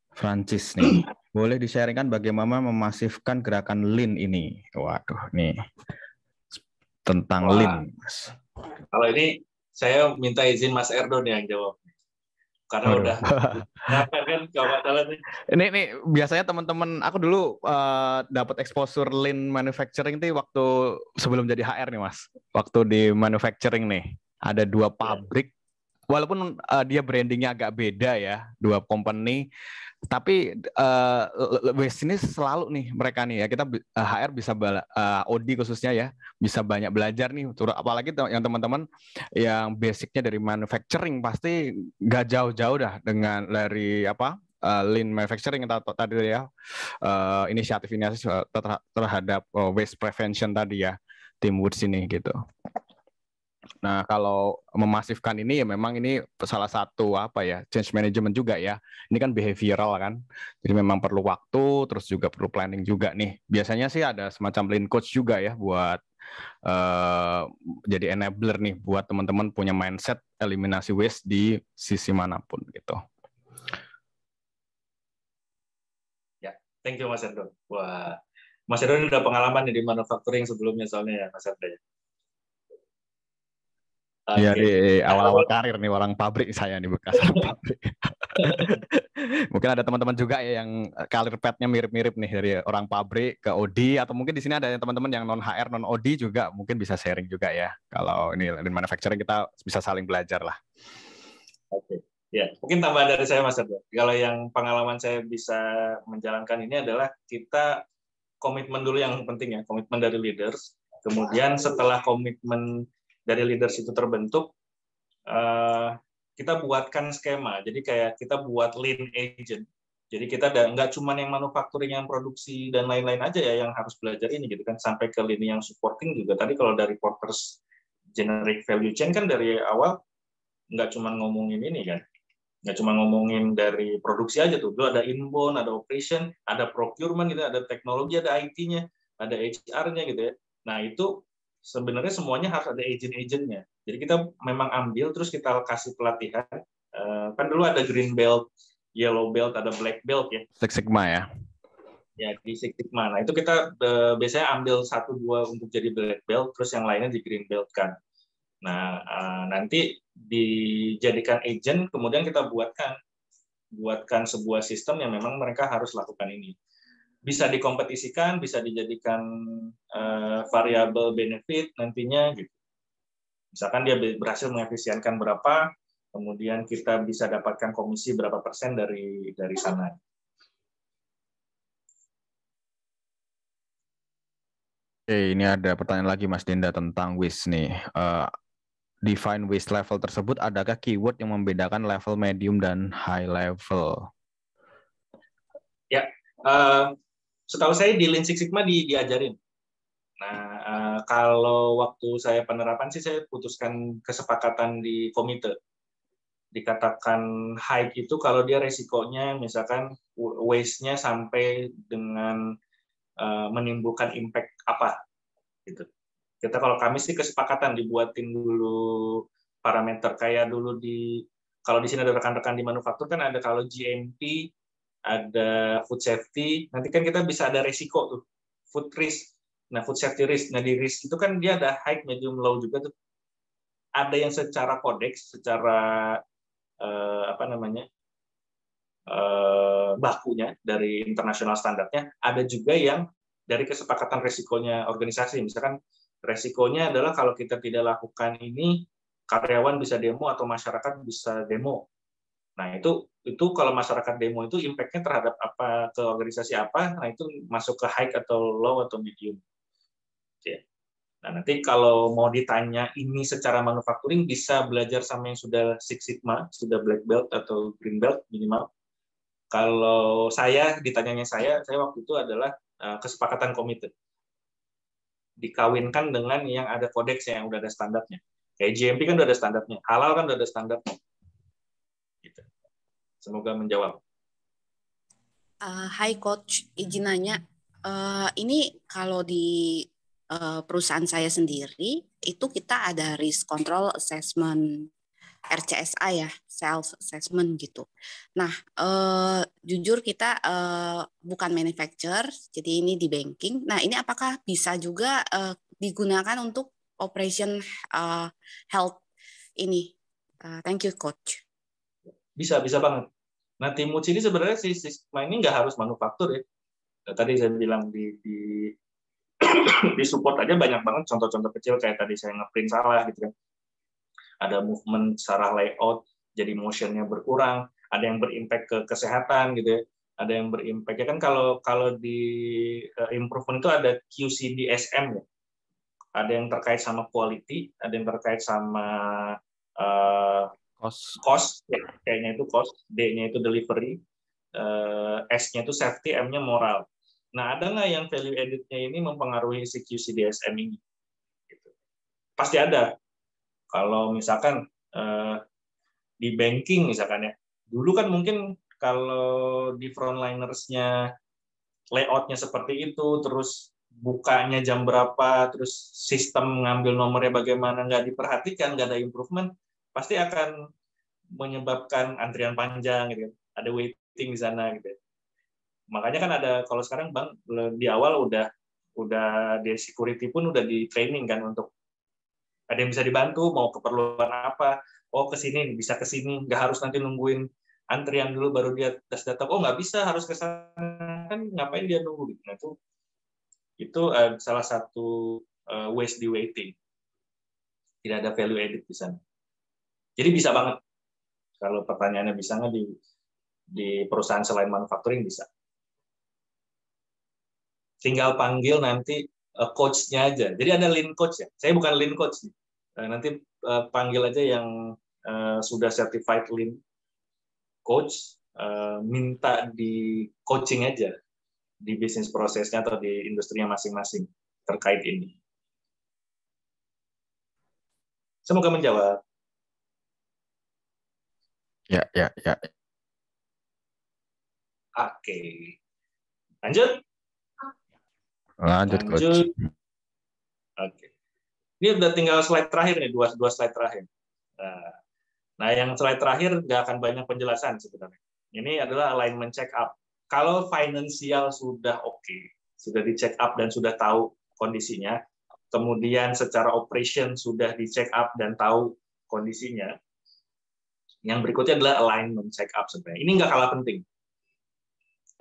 Francis nih. Boleh di-sharingkan bagaimana memasifkan gerakan Lean ini? Waduh, nih. Tentang Lean, Mas. Kalau ini saya minta izin Mas Erdo nih yang jawab. Karena udah kan ini biasanya teman-teman aku dulu dapat exposure lean manufacturing itu waktu sebelum jadi HR nih Mas, waktu di manufacturing nih ada 2 pabrik, walaupun dia brandingnya agak beda ya, 2 company, tapi waste ini selalu nih mereka nih ya, kita HR bisa OD khususnya ya, bisa banyak belajar nih, apalagi yang teman-teman yang basicnya dari manufacturing pasti nggak jauh-jauh dah dengan dari lean manufacturing tadi ya, inisiatif terhadap waste prevention tadi ya, tim Woods ini gitu. Nah, kalau memasifkan ini ya memang ini salah satu change management juga ya. Ini kan behavioral kan. Jadi memang perlu waktu, terus juga perlu planning juga nih. Biasanya sih ada semacam lean coach juga ya buat jadi enabler nih buat teman-teman punya mindset eliminasi waste di sisi manapun gitu. Ya, thank you Mas Erdo. Wah, Mas Erdo udah pengalaman di manufacturing sebelumnya soalnya ya Mas Erdo. Iya, di awal-awal karir nih orang pabrik saya nih, bekas orang pabrik. Mungkin ada teman-teman juga ya yang karir path-nya mirip-mirip nih dari orang pabrik ke OD, atau mungkin di sini ada teman-teman yang non HR, non OD juga mungkin bisa sharing juga ya. Kalau ini di manufacturing kita bisa saling belajar lah. Oke. Ya, mungkin tambahan dari saya Mas Erdo. Kalau yang pengalaman saya bisa menjalankan ini adalah kita komitmen dulu yang penting ya, komitmen dari leaders. Kemudian setelah komitmen dari leaders itu terbentuk, kita buatkan skema. Jadi kayak kita buat lean agent. Jadi kita nggak cuma yang manufacturing, yang produksi dan lain-lain aja ya yang harus belajar ini gitu kan, sampai ke lini yang supporting juga. Tadi kalau dari Porter's generic value chain kan dari awal nggak cuma ngomongin ini kan, nggak cuma ngomongin dari produksi aja tuh. Dulu ada inbound, ada operation, ada procurement gitu, ada teknologi, ada IT-nya, ada HR-nya gitu ya. Nah itu sebenarnya semuanya harus ada agent-agentnya. Jadi kita memang ambil, terus kita kasih pelatihan. Kan dulu ada green belt, yellow belt, ada black belt ya. Six Sigma ya. Ya, di Six Sigma. Nah itu kita biasanya ambil 1-2 untuk jadi black belt, terus yang lainnya di green belt kan. Nah nanti dijadikan agent, kemudian kita buatkan sebuah sistem yang memang mereka harus lakukan ini. Bisa dikompetisikan, bisa dijadikan variabel benefit nantinya gitu. Misalkan dia berhasil mengefisienkan berapa, kemudian kita bisa dapatkan komisi berapa persen dari sana. Oke, ini ada pertanyaan lagi Mas Dinda tentang waste nih. Define waste level tersebut, adakah keyword yang membedakan level medium dan high level? Ya, Setahu saya di Lean Six Sigma diajarin. Nah, kalau waktu saya penerapan sih saya putuskan kesepakatan di komite. Dikatakan high itu kalau dia resikonya misalkan waste-nya sampai dengan menimbulkan impact apa gitu. Kita kalau kami sih kesepakatan dibuatin dulu parameter kayak dulu kalau di sini ada rekan-rekan di manufaktur kan ada kalau GMP, ada food safety, nanti kan kita bisa ada resiko tuh, food risk. Nah, food safety risk. Nah, di risk itu kan dia ada high, medium, low juga tuh. Ada yang secara kodeks, secara bakunya dari internasional standarnya, ada juga yang dari kesepakatan resikonya organisasi. Misalkan resikonya adalah kalau kita tidak lakukan ini, karyawan bisa demo atau masyarakat bisa demo. Nah, itu kalau masyarakat demo itu impact-nya terhadap apa ke organisasi apa, nah itu masuk ke high atau low atau medium. Nah, nanti kalau mau ditanya ini secara manufacturing bisa belajar sama yang sudah Six Sigma, sudah black belt atau green belt minimal. Kalau ditanyanya saya waktu itu adalah kesepakatan komite. Dikawinkan dengan yang ada kodeksnya, yang udah ada standarnya. Kayak GMP kan udah ada standarnya, halal kan udah ada standarnya. Gitu. Semoga menjawab. Hai Coach, izin nanya. Ini kalau di perusahaan saya sendiri, itu kita ada risk control assessment, RCSA ya, self assessment gitu. Nah, jujur kita bukan manufacturer, jadi ini di banking. Nah, ini apakah bisa juga digunakan untuk operation health ini? Thank you, Coach. Bisa banget. Nah, Timuts ini sebenarnya si Sigma ini nggak harus manufaktur ya. Nah, tadi saya bilang di support aja banyak banget contoh-contoh kecil kayak tadi saya ngeprint salah gitu kan. Ada movement secara layout jadi motionnya berkurang, ada yang berimpact ke kesehatan gitu ya. Ada yang berimpact ya kan kalau di improvement itu ada QCDSM ya. Ada yang terkait sama quality, ada yang terkait sama cost, kayaknya itu cost, D-nya itu delivery, S-nya itu safety, M-nya moral. Nah, ada nggak yang value added-nya ini mempengaruhi si QCDSM ini? Gitu. Pasti ada. Kalau misalkan di banking misalkan ya, dulu kan mungkin kalau di frontliners-nya layout-nya seperti itu, terus bukanya jam berapa, terus sistem ngambil nomornya bagaimana, nggak diperhatikan, nggak ada improvement, pasti akan menyebabkan antrian panjang, gitu. Ada waiting di sana, gitu. Makanya kan ada kalau sekarang Bang di awal udah di security pun udah di training kan untuk ada yang bisa dibantu mau keperluan apa, oh kesini bisa kesini, nggak harus nanti nungguin antrian dulu baru dia tes data, oh nggak bisa harus ke sana kan ngapain dia nunggu gitu. Nah, itu salah satu waste di waiting, tidak ada value added di sana. Jadi bisa banget kalau pertanyaannya bisa nggak di perusahaan selain manufacturing bisa. Tinggal panggil nanti coach-nya aja. Jadi ada lean coach ya. Saya bukan lean coach. Nanti panggil aja yang sudah certified lean coach, minta di coaching aja di bisnis prosesnya atau di industrinya masing-masing terkait ini. Semoga menjawab. Ya. Oke. Lanjut, Coach. Oke. Ini udah tinggal slide terakhir nih, dua slide terakhir. Nah, yang slide terakhir nggak akan banyak penjelasan sebenarnya. Ini adalah alignment check up. Kalau finansial sudah oke, sudah di check up dan sudah tahu kondisinya, kemudian secara operation sudah di check up dan tahu kondisinya, yang berikutnya adalah alignment check up sebenarnya. Ini nggak kalah penting.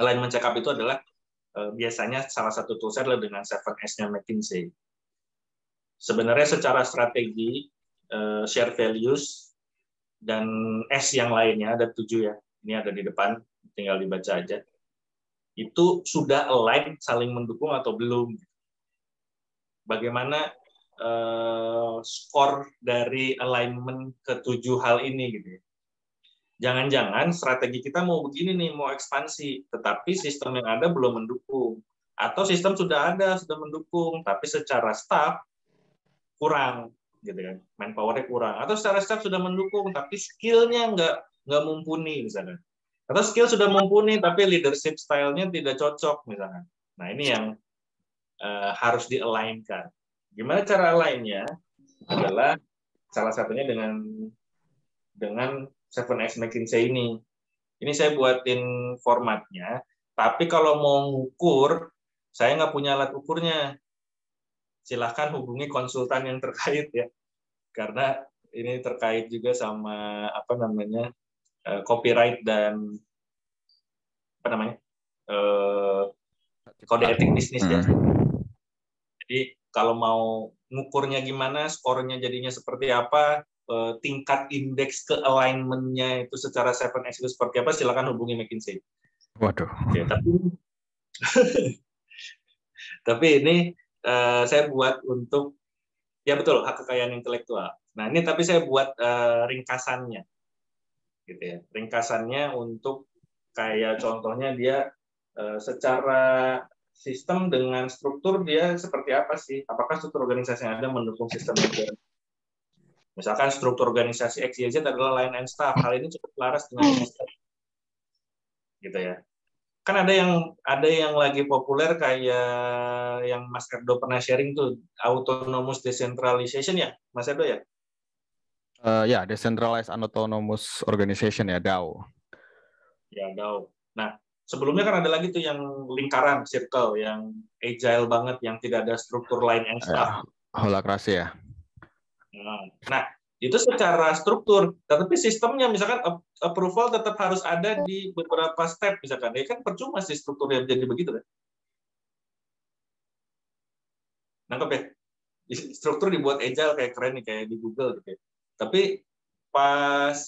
Alignment check up itu adalah biasanya salah satu toolset adalah dengan 7S-nya McKinsey. Sebenarnya secara strategi, share values, dan S yang lainnya, ada 7 ya, ini ada di depan, tinggal dibaca aja. Itu sudah align, saling mendukung atau belum. Bagaimana skor dari alignment ke 7 hal ini gitu ya. Jangan-jangan strategi kita mau begini nih, mau ekspansi, tetapi sistem yang ada belum mendukung. Atau sistem sudah ada, sudah mendukung, tapi secara staff kurang, gitu kan? Manpower-nya kurang. Atau secara staff sudah mendukung, tapi skill-nya nggak mumpuni, misalnya. Atau skill sudah mumpuni, tapi leadership style-nya tidak cocok, misalnya. Nah, ini yang harus di-align-kan. Gimana cara align-nya? Adalah salah satunya dengan 7X McKinsey ini. Ini saya buatin formatnya, tapi kalau mau ngukur, saya nggak punya alat ukurnya. Silahkan hubungi konsultan yang terkait ya, karena ini terkait juga sama apa namanya copyright dan apa namanya kode etik bisnis ya. Jadi kalau mau ngukurnya gimana, skornya jadinya seperti apa, tingkat indeks ke-alignment-nya itu secara 7X itu seperti apa, silakan hubungi McKinsey. Waduh. Ya, tapi ini saya buat untuk, ya betul, hak kekayaan intelektual. Nah, ini tapi saya buat ringkasannya. Gitu ya. Ringkasannya untuk kayak contohnya dia secara sistem dengan struktur dia seperti apa sih? Apakah struktur organisasi yang ada mendukung sistem modern? Misalkan struktur organisasi XYZ adalah line and staff. Hal ini cukup selaras dengan sistem. Gitu ya. Kan ada yang lagi populer kayak yang Mas Erdo pernah sharing tuh, autonomous decentralization ya, Mas Erdo ya? Ya, decentralized autonomous organization ya, DAO. Ya, DAO. Nah, sebelumnya kan ada lagi tuh yang lingkaran, circle, yang agile banget, yang tidak ada struktur line and staff. Holakrasi ya. Nah, itu secara struktur, tetapi sistemnya misalkan approval tetap harus ada di beberapa step, misalkan. Ya kan percuma sih strukturnya jadi begitu kan. Nangkep ya? Struktur dibuat agile kayak keren nih, kayak di Google gitu ya. Tapi pas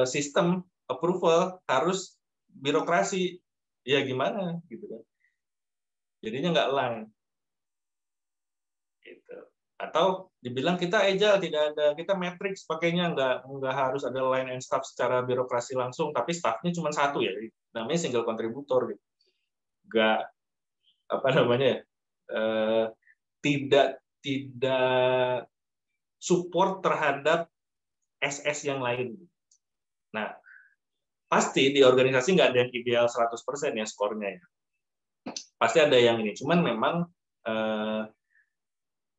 sistem approval harus birokrasi, ya gimana gitu kan. Jadinya nggak align. Gitu. Atau dibilang kita agile, tidak ada, kita matrix pakainya, nggak harus ada line and staff secara birokrasi langsung, tapi staffnya cuma satu ya, namanya single contributor gitu. Nggak apa namanya tidak support terhadap SS yang lain. Nah, pasti di organisasi nggak ada yang ideal 100% ya skornya ya. Pasti ada yang ini, cuman memang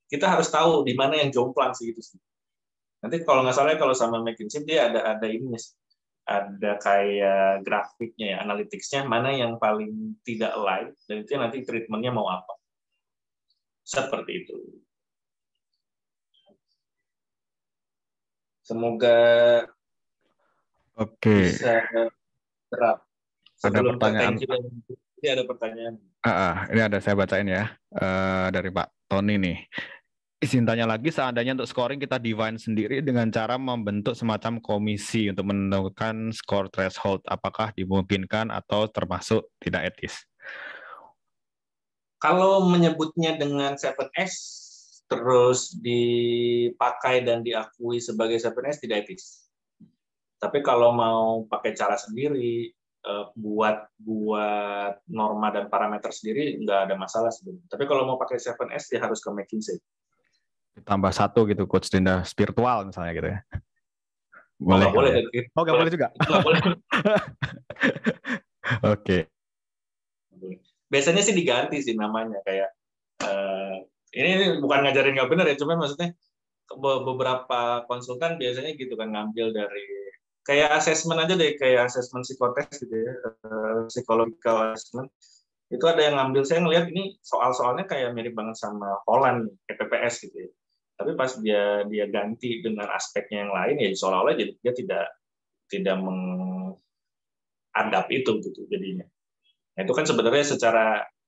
kita harus tahu di mana yang jomplang sih itu sih. Nanti kalau nggak salah kalau sama McKinsey dia ada ini, ada kayak grafiknya ya, analytics-nya mana yang paling tidak align, dan itu nanti treatment-nya mau apa. Seperti itu. Semoga bisa terap. Ada pertanyaan. Ini ada pertanyaan. Ini ada, saya bacain ya, dari Pak Tony nih. Izin tanya lagi, seandainya untuk scoring kita define sendiri dengan cara membentuk semacam komisi untuk menentukan score threshold, apakah dimungkinkan atau termasuk tidak etis? Kalau menyebutnya dengan 7S terus dipakai dan diakui sebagai 7S tidak etis. Tapi kalau mau pakai cara sendiri, buat norma dan parameter sendiri nggak ada masalah sebenarnya. Tapi kalau mau pakai 7S ya harus ke McKinsey. Tambah satu gitu, coach denda spiritual misalnya gitu ya. Boleh. Boleh. Oh, nggak boleh juga. Nggak boleh. Oke. Biasanya sih diganti sih namanya, kayak ini bukan ngajarin nggak benar ya, cuman maksudnya beberapa konsultan biasanya gitu kan, ngambil dari kayak assessment aja deh, kayak assessment psikotes gitu ya, psychological assessment. Itu ada yang ngambil, saya ngelihat ini soal-soalnya kayak mirip banget sama Holland, PPS gitu ya. Tapi pas dia ganti dengan aspeknya yang lain, ya seolah-olah dia tidak mengadap itu gitu jadinya. Nah, itu kan sebenarnya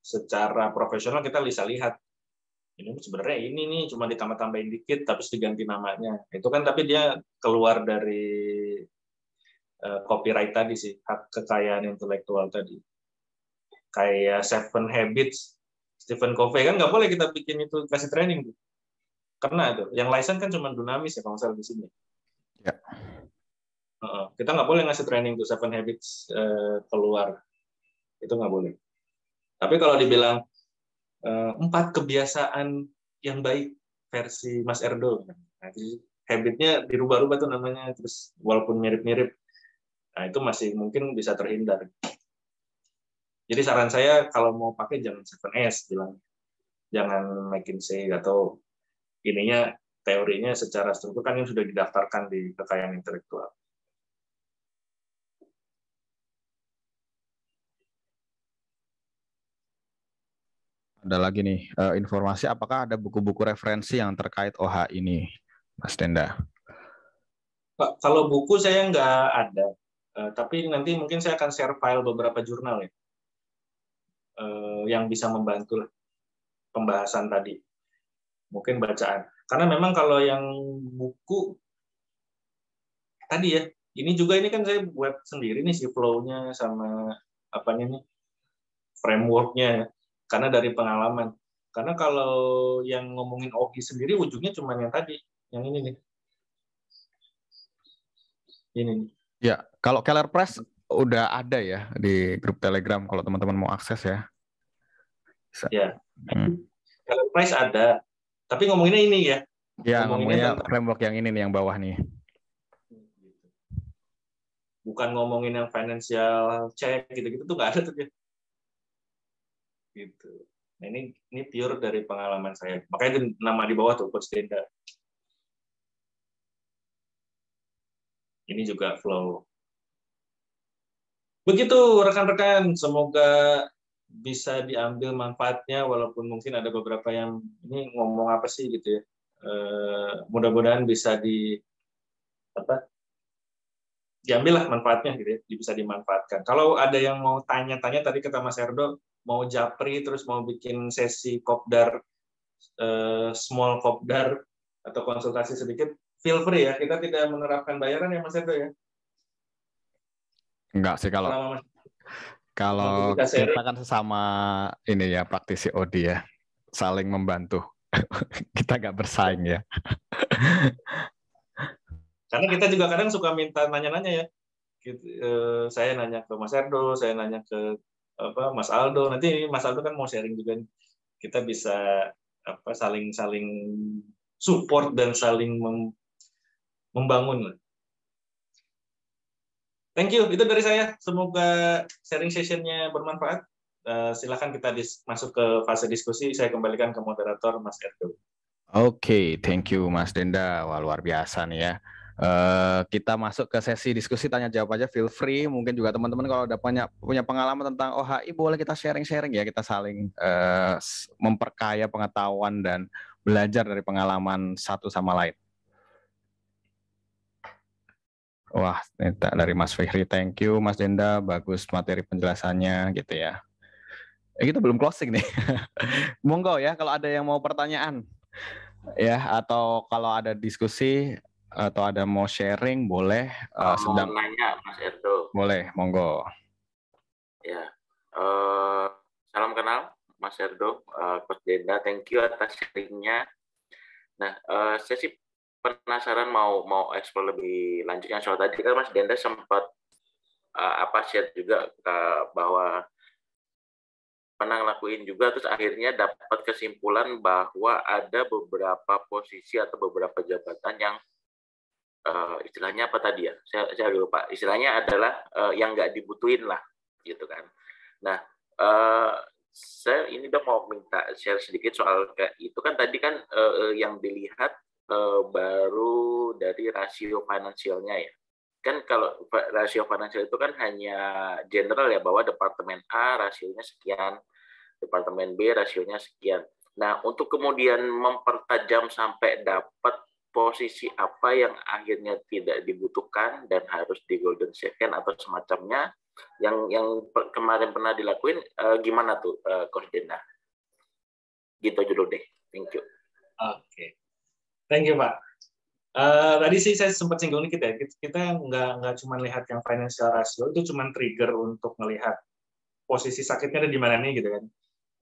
secara profesional kita bisa lihat ini sebenarnya ini nih cuma ditambah-tambahin dikit tapi diganti namanya. Itu kan tapi dia keluar dari copyright tadi sih, hak kekayaan intelektual tadi. Kayak 7 Habits Stephen Covey kan nggak boleh kita bikin itu kasih training tuh. Karena itu yang license kan cuma Dunamis ya kalau salah di sini. Ya. Kita nggak boleh ngasih training tuh 7 Habits keluar. Itu nggak boleh. Tapi kalau dibilang 4 kebiasaan yang baik versi Mas Erdo. Nah, habitnya dirubah-rubah tuh namanya, terus walaupun mirip-mirip, nah itu masih mungkin bisa terhindar. Jadi saran saya kalau mau pakai jangan 7S bilang, jangan McKinsey atau ininya teorinya secara struktur kan yang sudah didaftarkan di kekayaan intelektual. Ada lagi nih informasi, apakah ada buku-buku referensi yang terkait OH ini, Mas Denda? Pak, kalau buku saya nggak ada, tapi nanti mungkin saya akan share file beberapa jurnal ya, yang bisa membantu pembahasan tadi, mungkin bacaan. Karena memang kalau yang buku tadi ya, ini kan saya buat sendiri nih si flow-nya sama apanya nih, framework-nya, karena dari pengalaman. Karena kalau yang ngomongin OHI sendiri ujungnya cuma yang tadi, yang ini nih. Ini. Ya, kalau Keller Press udah ada ya di grup Telegram kalau teman-teman mau akses ya. Bisa. Ya. Keller Press ada, tapi ngomonginnya ini ya. Ya, ngomongnya framework yang ini nih, yang bawah nih. Bukan ngomongin yang financial check gitu-gitu tuh nggak ada tuh ya. Gitu. Nah, ini pure dari pengalaman saya. Makanya nama di bawah tuh Coach Denda. Ini juga flow. Begitu rekan-rekan, semoga bisa diambil manfaatnya walaupun mungkin ada beberapa yang ini ngomong apa sih gitu ya. Mudah-mudahan bisa diambil lah manfaatnya gitu ya, bisa dimanfaatkan. Kalau ada yang mau tanya-tanya tadi kata Mas Erdo, mau japri terus mau bikin sesi kopdar, small kopdar atau konsultasi sedikit, feel free ya. Kita tidak menerapkan bayaran ya Mas Erdo ya. Enggak sih kalau kita kan sesama ini ya praktisi OD ya, saling membantu. Kita nggak bersaing ya. Karena kita juga kadang suka minta nanya-nanya ya. Saya nanya ke Mas Erdo, saya nanya ke Mas Aldo. Nanti Mas Aldo kan mau sharing juga. Kita bisa saling support dan saling membangun. Thank you. Itu dari saya. Semoga sharing sessionnya bermanfaat. Silakan kita masuk ke fase diskusi. Saya kembalikan ke moderator Mas Erdo. Oke, thank you Mas Denda. Wah, luar biasa nih ya. Kita masuk ke sesi diskusi tanya jawab aja, feel free. Mungkin juga teman-teman kalau ada punya pengalaman tentang OHI boleh kita sharing-sharing ya, kita saling memperkaya pengetahuan dan belajar dari pengalaman satu sama lain. Wah, dari Mas Fihri, thank you Mas Denda, bagus materi penjelasannya gitu ya. Kita belum closing nih. Monggo ya kalau ada yang mau pertanyaan ya, atau kalau ada diskusi atau ada mau sharing boleh. Sedang nanya Mas Erdo. Boleh, monggo. Ya, salam kenal Mas Erdo, Coach Denda, thank you atas sharingnya. Nah, saya sih penasaran mau explore lebih lanjutnya soal tadi kan Mas Denda sempat share juga bahwa pernah ngelakuin juga terus akhirnya dapat kesimpulan bahwa ada beberapa posisi atau beberapa jabatan yang istilahnya apa tadi ya, saya lupa, istilahnya adalah yang nggak dibutuhin lah gitu kan. Nah, saya ini dong mau minta share sedikit soal kayak itu kan tadi kan yang dilihat baru dari rasio finansialnya ya. Kan kalau rasio finansial itu kan hanya general ya, bahwa departemen A rasionya sekian, departemen B rasionya sekian. Nah, untuk kemudian mempertajam sampai dapat posisi apa yang akhirnya tidak dibutuhkan dan harus di golden second atau semacamnya, yang kemarin pernah dilakuin, gimana tuh Coach Denda? Gitu dulu deh. Thank you. Oke. Thank you, Pak. Tadi sih saya sempat singgung dikit ya. Kita nggak cuma lihat yang financial ratio, itu cuma trigger untuk melihat posisi sakitnya ada di mana nih gitu kan.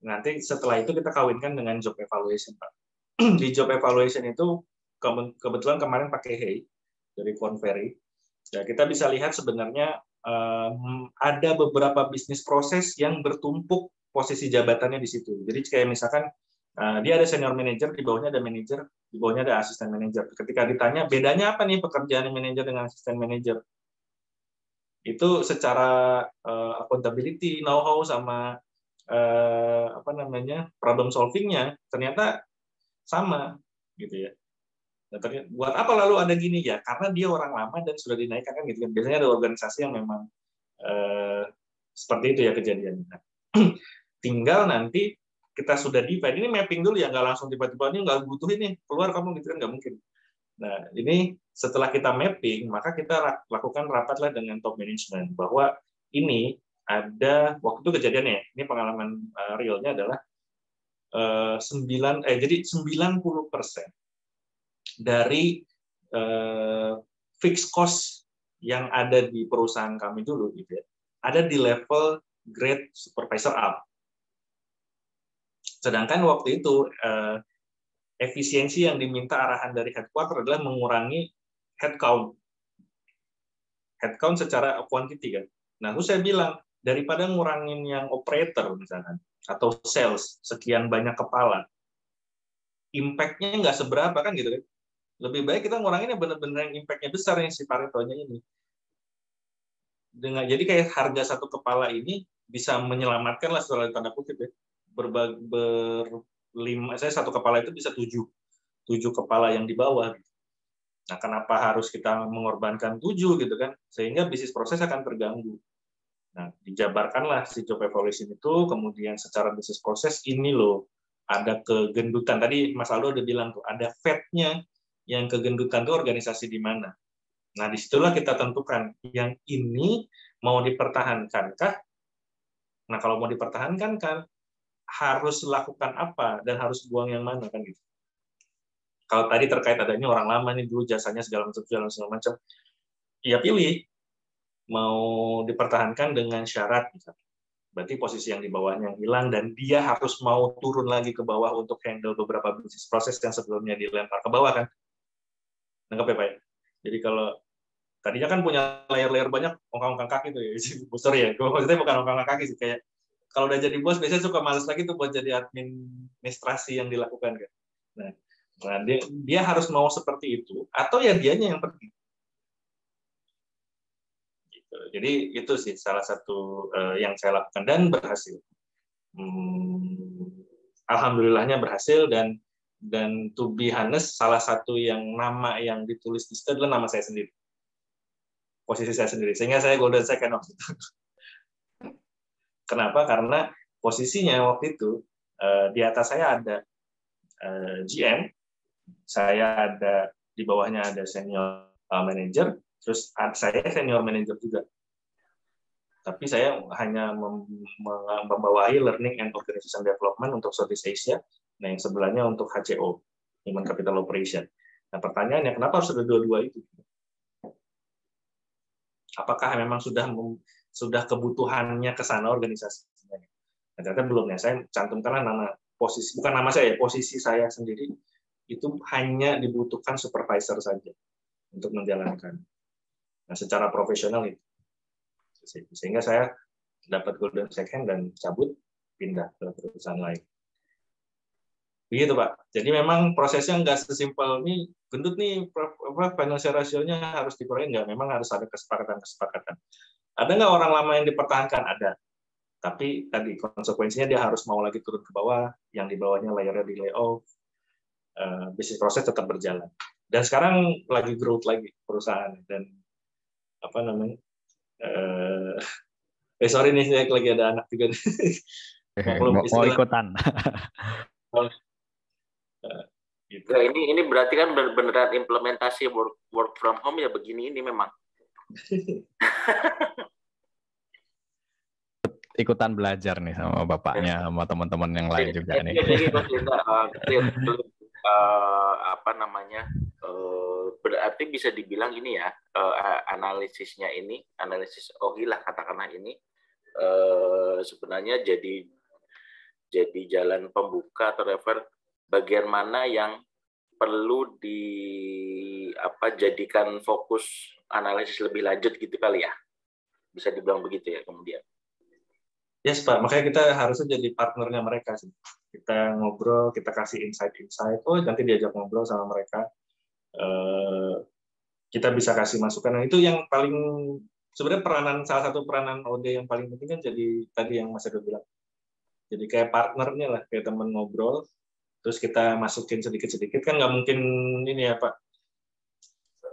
Nanti setelah itu kita kawinkan dengan job evaluation, Pak. Di job evaluation itu kebetulan kemarin pakai Hey dari Convery. Ya, kita bisa lihat sebenarnya ada beberapa bisnis proses yang bertumpuk posisi jabatannya di situ. Jadi kayak misalkan dia ada senior manager, di bawahnya ada manager, di bawahnya ada asisten manager. Ketika ditanya bedanya apa nih pekerjaan manager dengan asisten manager, itu secara accountability, know-how sama problem solvingnya ternyata sama gitu ya. Nah, buat apa lalu ada gini ya? Karena dia orang lama dan sudah dinaikkan kan gitu. Biasanya ada organisasi yang memang seperti itu ya kejadiannya. Tinggal nanti kita sudah divide, ini mapping dulu ya, nggak langsung tiba-tiba ini nggak butuh ini keluar kamu gitu kan, nggak mungkin. Nah ini setelah kita mapping, maka kita lakukan rapatlah dengan top management bahwa ini ada waktu itu kejadiannya, ini pengalaman realnya adalah 90% dari fixed cost yang ada di perusahaan kami dulu gitu ya, ada di level grade supervisor up. Sedangkan waktu itu efisiensi yang diminta arahan dari headquarter adalah mengurangi headcount. Headcount secara quantity kan. Nah, terus saya bilang daripada ngurangin yang operator misalkan atau sales sekian banyak kepala, impact-nya nggak seberapa kan gitu kan. Lebih baik kita ngurangin yang benar-benar yang impact-nya besar yang si Pareto-nya ini. Jadi kayak harga satu kepala ini bisa menyelamatkan lah setelah tanda kutip ya. Saya satu kepala itu bisa 7 kepala yang di bawah. Nah, kenapa harus kita mengorbankan 7 gitu kan? Sehingga bisnis proses akan terganggu. Nah, dijabarkanlah si job evaluation itu, kemudian secara bisnis proses ini loh, ada kegendutan. Tadi Mas Aldo udah bilang tuh, ada fat-nya yang kegendutan tuh organisasi di mana. Nah, disitulah kita tentukan yang ini mau dipertahankankah? Nah, kalau mau dipertahankan kan harus lakukan apa dan harus buang yang mana kan gitu. Kalau tadi terkait adanya orang lama nih dulu jasanya segala macam, ya pilih mau dipertahankan dengan syarat misalnya. Berarti posisi yang di bawahnya yang hilang dan dia harus mau turun lagi ke bawah untuk handle beberapa bisnis proses yang sebelumnya dilempar ke bawah kan. Nangkep ya Pak? Jadi kalau tadinya kan punya layer-layer banyak ongkang-ongkang kaki tuh ya. Sorry ya, maksudnya bukan ongkang-ongkang kaki sih, kayak kalau udah jadi bos biasanya suka males lagi tuh buat jadi administrasi yang dilakukan kan. Nah dia harus mau seperti itu atau ya dianya yang pergi. Gitu. Jadi itu sih salah satu yang saya lakukan dan berhasil. Alhamdulillahnya berhasil dan to be honest salah satu yang nama yang ditulis di situ adalah nama saya sendiri. Posisi saya sendiri. Sehingga saya golden second waktu itu. Kenapa? Karena posisinya waktu itu di atas saya ada GM, saya ada di bawahnya ada senior manager, terus saya senior manager juga. Tapi saya hanya membawahi learning and organization development untuk Southeast Asia, nah yang sebelahnya untuk HCO, Human Capital Operation. Nah pertanyaannya kenapa harus ada dua-dua itu? Apakah memang sudah kebutuhannya ke sana organisasinya? Nah, ternyata belum ya. Saya cantumkanlah nama posisi, bukan nama saya, posisi saya sendiri itu hanya dibutuhkan supervisor saja untuk menjalankan. Nah, secara profesional itu. Sehingga saya dapat golden second dan cabut pindah ke perusahaan lain. Begitu Pak. Jadi memang prosesnya nggak sesimpel nih, gendut nih, financial ratio-nya harus dikurangi, nggak. Memang harus ada kesepakatan. Ada nggak orang lama yang dipertahankan? Ada. Tapi tadi konsekuensinya dia harus mau lagi turun ke bawah, yang di bawahnya layarnya di layoff, bisnis proses tetap berjalan. Dan sekarang lagi growth lagi perusahaan dan sorry nih saya lagi ada anak juga. mau ikutan. Gitu. Nah, ini berarti kan beneran implementasi work from home ya begini ini memang. Ikutan belajar nih sama bapaknya, sama teman-teman yang lain juga nih. Berarti bisa dibilang ini ya, analisisnya ini, analisis OHI lah katakanlah ini, sebenarnya jadi jalan pembuka atau refer bagian mana yang perlu jadikan fokus analisis lebih lanjut gitu kali ya, bisa dibilang begitu ya kemudian. Yes, Pak. Makanya kita harusnya jadi partnernya mereka sih. Kita ngobrol, kita kasih insight-insight. Oh, nanti diajak ngobrol sama mereka. Kita bisa kasih masukan. Nah, itu yang paling sebenarnya salah satu peranan OD yang paling penting kan jadi tadi yang Mas Edo bilang. Jadi kayak partnernya lah, kayak teman ngobrol. Terus kita masukin sedikit-sedikit kan nggak mungkin ini ya Pak.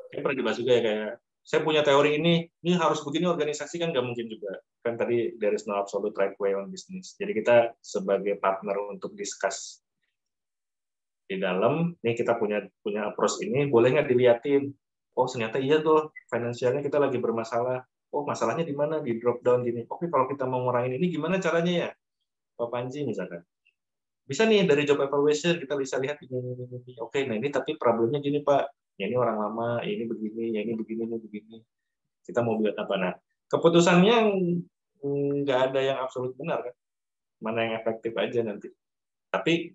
Saya pernah dibahas juga ya kayak saya punya teori ini harus begini organisasi kan nggak mungkin juga. Kan tadi there is no absolute right way on business. Jadi kita sebagai partner untuk discuss di dalam, nih kita punya approach ini, boleh nggak diliatin? Oh ternyata iya tuh, finansialnya kita lagi bermasalah. Oh masalahnya di mana? Di drop down gini. Oke kalau kita mau ngurangin ini gimana caranya ya? Pak Panji misalkan. Bisa nih dari job evaluation kita bisa lihat ini. Oke, nah ini tapi problemnya gini Pak. Ya ini orang lama, ini begini, ya ini begini, ini begini. Kita mau buat apa? Nah, keputusannya nggak ada yang absolut benar kan. Mana yang efektif aja nanti. Tapi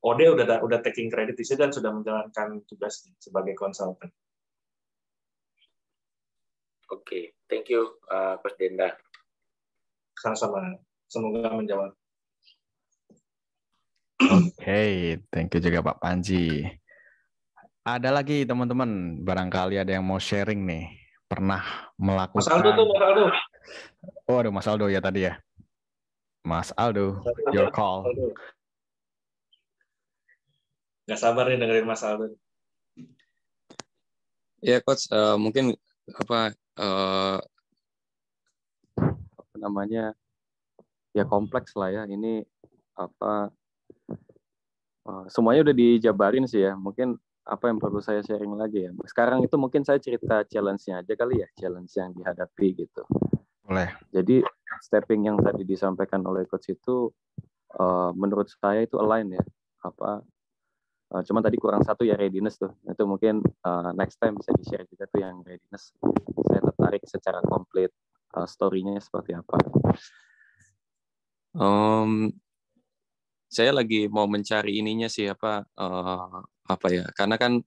OD udah taking credit di situ dan sudah menjalankan tugas sebagai konsultan. Oke, thank you, Coach Denda. Sama-sama. Semoga menjawab. Oke, thank you juga Pak Panji. Ada lagi teman-teman, barangkali ada yang mau sharing nih, pernah melakukan. Mas Aldo tuh, Mas Aldo. Oh, aduh Mas Aldo ya tadi ya. Mas Aldo, your call. Nggak sabar nih dengerin Mas Aldo. Ya Coach, mungkin apa namanya ya kompleks lah ya. Ini apa semuanya udah dijabarin sih ya. Mungkin apa yang perlu saya sharing lagi ya. Sekarang itu mungkin saya cerita challenge-nya aja kali ya, challenge yang dihadapi gitu. Boleh. Jadi stepping yang tadi disampaikan oleh coach itu menurut saya itu align ya. Cuma tadi kurang satu ya readiness tuh. Itu mungkin next time bisa di-share juga tuh yang readiness. Saya tertarik secara komplit story-nya seperti apa. Saya lagi mau mencari ininya sih apa ya, karena kan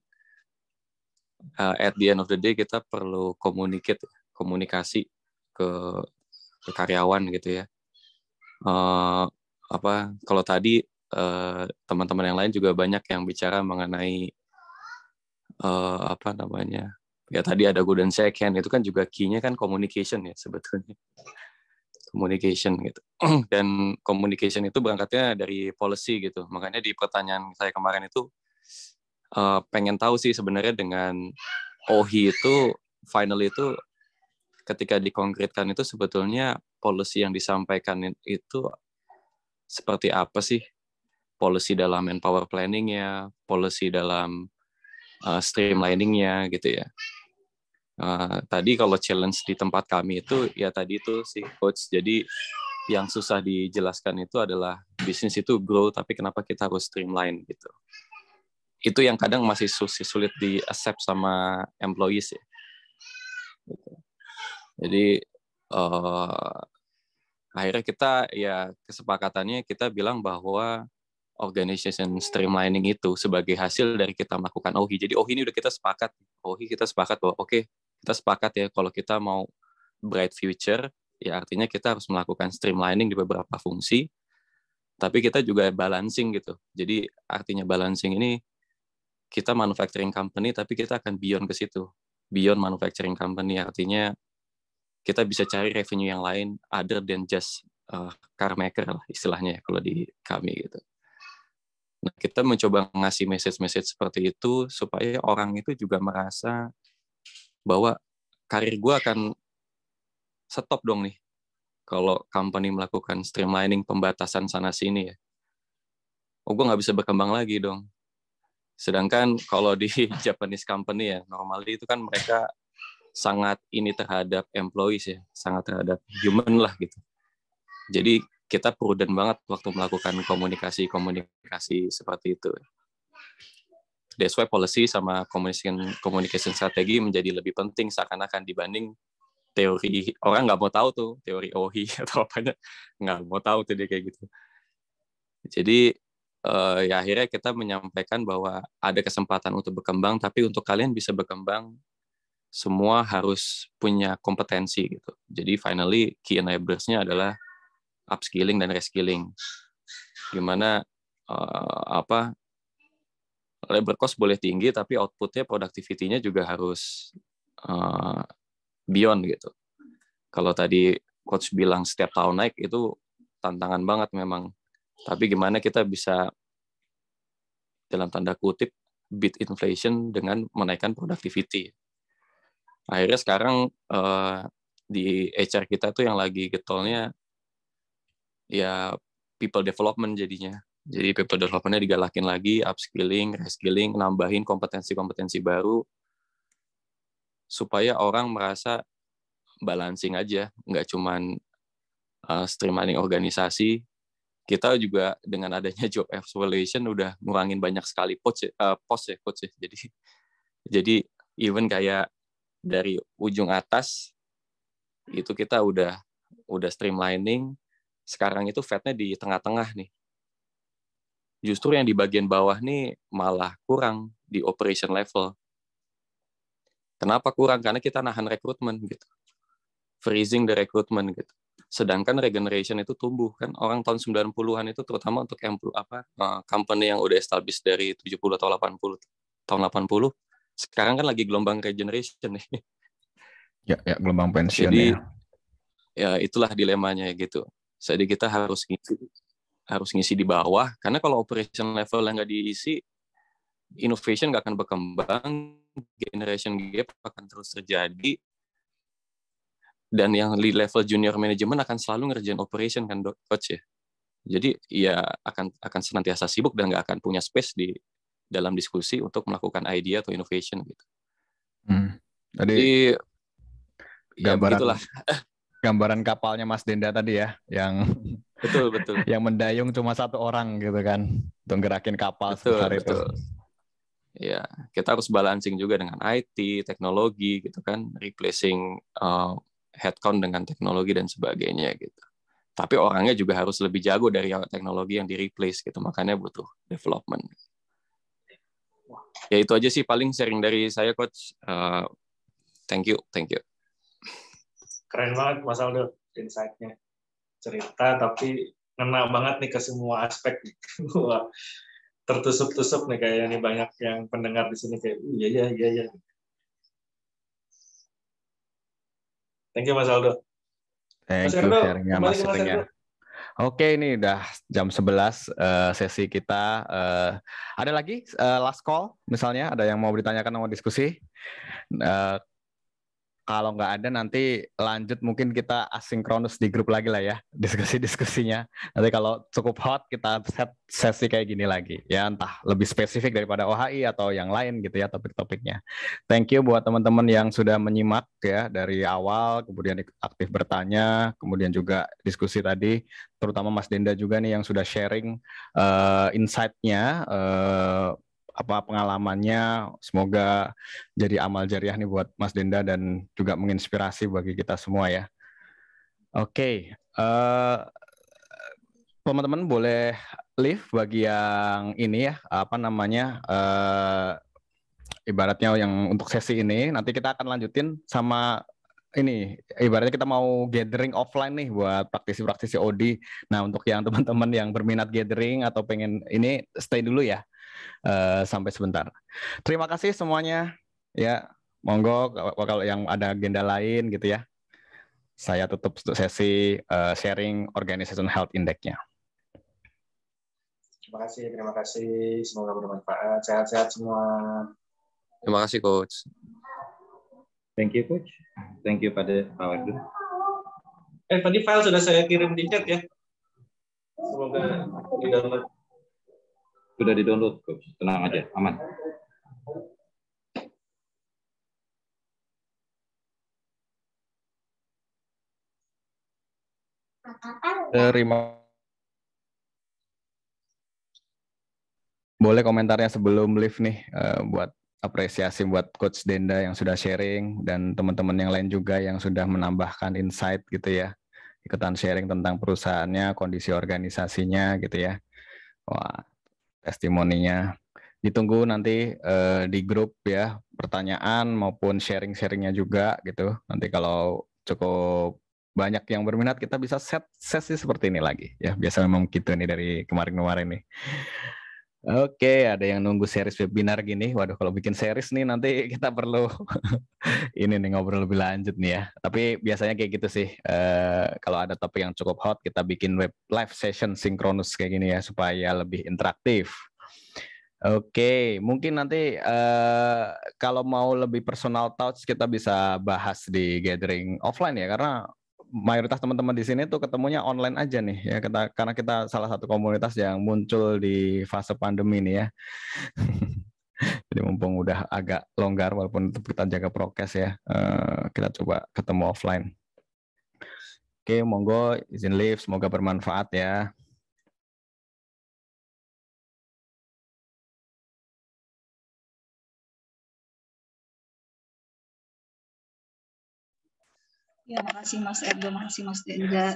at the end of the day kita perlu komunikasi ke karyawan gitu ya. Kalau tadi teman-teman yang lain juga banyak yang bicara mengenai ya tadi ada good and second, itu kan juga key-nya kan communication ya sebetulnya. Communication gitu. Dan communication itu berangkatnya dari policy gitu. Makanya di pertanyaan saya kemarin itu pengen tahu sih sebenarnya dengan OHI itu final itu ketika dikonkretkan itu sebetulnya policy yang disampaikan itu seperti apa sih? Policy dalam manpower planning-nya, policy dalam streamlining-nya gitu ya. Tadi kalau challenge di tempat kami itu ya tadi itu sih coach, jadi yang susah dijelaskan itu adalah bisnis itu grow tapi kenapa kita harus streamline gitu. Itu yang kadang masih sulit di accept sama employees ya. Gitu. Jadi akhirnya kita ya kesepakatannya kita bilang bahwa organization streamlining itu sebagai hasil dari kita melakukan OHI. Jadi OHI ini udah kita sepakat. OHI kita sepakat bahwa oke, kita sepakat ya kalau kita mau bright future, ya artinya kita harus melakukan streamlining di beberapa fungsi, tapi kita juga balancing gitu. Jadi artinya balancing ini kita manufacturing company, tapi kita akan beyond ke situ. Beyond manufacturing company, artinya kita bisa cari revenue yang lain other than just car maker lah istilahnya ya, kalau di kami gitu. Nah, kita mencoba ngasih message-message seperti itu supaya orang itu juga merasa bahwa karir gue akan stop dong nih kalau company melakukan streamlining, pembatasan sana-sini ya. Oh, gue nggak bisa berkembang lagi dong. Sedangkan kalau di Japanese company ya, normally itu kan mereka sangat ini terhadap employees ya, sangat terhadap human lah gitu. Jadi kita prudent banget waktu melakukan komunikasi seperti itu. That's why policy sama communication strategi menjadi lebih penting seakan-akan dibanding teori. Orang nggak mau tahu tuh teori OHI atau apanya, nggak mau tahu tuh dia kayak gitu. Jadi ya akhirnya kita menyampaikan bahwa ada kesempatan untuk berkembang, tapi untuk kalian bisa berkembang semua harus punya kompetensi gitu. Jadi finally key enablers-nya adalah upskilling dan reskilling. Gimana labor cost boleh tinggi, tapi outputnya, productivity-nya juga harus beyond gitu. Kalau tadi coach bilang setiap tahun naik, itu tantangan banget memang. Tapi gimana kita bisa dalam tanda kutip beat inflation dengan menaikkan productivity. Akhirnya sekarang di HR kita tuh yang lagi getolnya ya people development jadinya. Jadi people development-nya digalakin lagi, upskilling, reskilling, nambahin kompetensi-kompetensi baru supaya orang merasa balancing aja, nggak cuman streamlining organisasi. Kita juga dengan adanya job evaluation udah ngurangin banyak sekali post ya coach ya. Jadi even kayak dari ujung atas itu kita udah streamlining. Sekarang itu fatnya di tengah-tengah nih. Justru yang di bagian bawah nih malah kurang di operation level. Kenapa kurang? Karena kita nahan rekrutmen gitu. Freezing the recruitment gitu. Sedangkan regeneration itu tumbuh kan, orang tahun 90-an itu terutama untuk company yang udah established dari 70 atau 80 tahun 80 sekarang kan lagi gelombang regeneration nih. Ya gelombang pensiun. Jadi ya itulah dilemanya gitu. Jadi kita harus ngisi di bawah, karena kalau operation level yang nggak diisi, innovation nggak akan berkembang, generation gap akan terus terjadi. Dan yang di level junior management akan selalu ngerjain operation kan coach ya. Jadi ya akan senantiasa sibuk dan nggak akan punya space di dalam diskusi untuk melakukan idea atau innovation gitu. Jadi gambaran gambaran kapalnya Mas Denda tadi ya, yang betul yang mendayung cuma satu orang gitu kan untuk gerakin kapal sebesar itu. Ya, kita harus balancing juga dengan IT, teknologi gitu kan, replacing headcount dengan teknologi dan sebagainya gitu. Tapi orangnya juga harus lebih jago dari teknologi yang di-replace gitu, makanya butuh development. Ya itu aja sih paling sharing dari saya coach. Thank you. Keren banget Mas Aldo insight-nya. Cerita tapi ngena banget nih ke semua aspek. Wah, tertusuk-tusuk nih kayaknya nih banyak yang pendengar di sini kayak iya. Thank you Mas Aldo. Thank you sharingnya Mas Erdo. Oke, ini udah jam 11 sesi kita. Ada lagi last call misalnya, ada yang mau ditanyakan, mau diskusi? Kalau nggak ada nanti lanjut, mungkin kita asinkronus di grup lagi lah ya, diskusi-diskusinya. Nanti kalau cukup hot kita set sesi kayak gini lagi. Ya entah lebih spesifik daripada OHI atau yang lain gitu ya topik-topiknya. Thank you buat teman-teman yang sudah menyimak ya dari awal, kemudian aktif bertanya, kemudian juga diskusi tadi, terutama Mas Denda juga nih yang sudah sharing insight-nya, pengalamannya. Semoga jadi amal jariah nih buat Mas Denda dan juga menginspirasi bagi kita semua ya. Oke, teman-teman boleh leave bagi yang ini ya, ibaratnya yang untuk sesi ini. Nanti kita akan lanjutin sama ini, ibaratnya kita mau gathering offline nih buat praktisi-praktisi OD. Nah, untuk yang teman-teman yang berminat gathering atau pengen ini, stay dulu ya. Sampai sebentar. Terima kasih semuanya. Ya, monggo kalau yang ada agenda lain gitu ya. Saya tutup untuk sesi sharing Organization Health Index-nya. Terima kasih. Semoga bermanfaat. Sehat-sehat semua. Terima kasih coach. Thank you coach. Thank you Pak Wardu. Tadi file sudah saya kirim di chat ya. Semoga di-download. Sudah di-download, coach. Tenang aja, aman. Terima. Boleh komentarnya sebelum live nih, buat apresiasi buat Coach Denda yang sudah sharing dan teman-teman yang lain juga yang sudah menambahkan insight gitu ya, ikutan sharing tentang perusahaannya, kondisi organisasinya gitu ya. Wah, testimoninya. Ditunggu nanti di grup ya, pertanyaan maupun sharing-sharingnya juga gitu. Nanti kalau cukup banyak yang berminat, kita bisa set sesi seperti ini lagi. Ya, biasa memang gitu nih dari kemarin-kemarin nih. Oke, ada yang nunggu series webinar gini. Waduh, kalau bikin series nih nanti kita perlu ini nih ngobrol lebih lanjut nih ya. Tapi biasanya kayak gitu sih. Kalau ada topik yang cukup hot, kita bikin live session sinkronus kayak gini ya supaya lebih interaktif. Oke, mungkin nanti kalau mau lebih personal touch kita bisa bahas di gathering offline ya, karena mayoritas teman-teman di sini tuh ketemunya online aja nih ya, karena kita salah satu komunitas yang muncul di fase pandemi nih ya. Jadi mumpung udah agak longgar walaupun tetap kita jaga prokes ya, kita coba ketemu offline. Oke, monggo izin live, semoga bermanfaat ya. Ya, makasih Mas Erdo, makasih Mas Denda.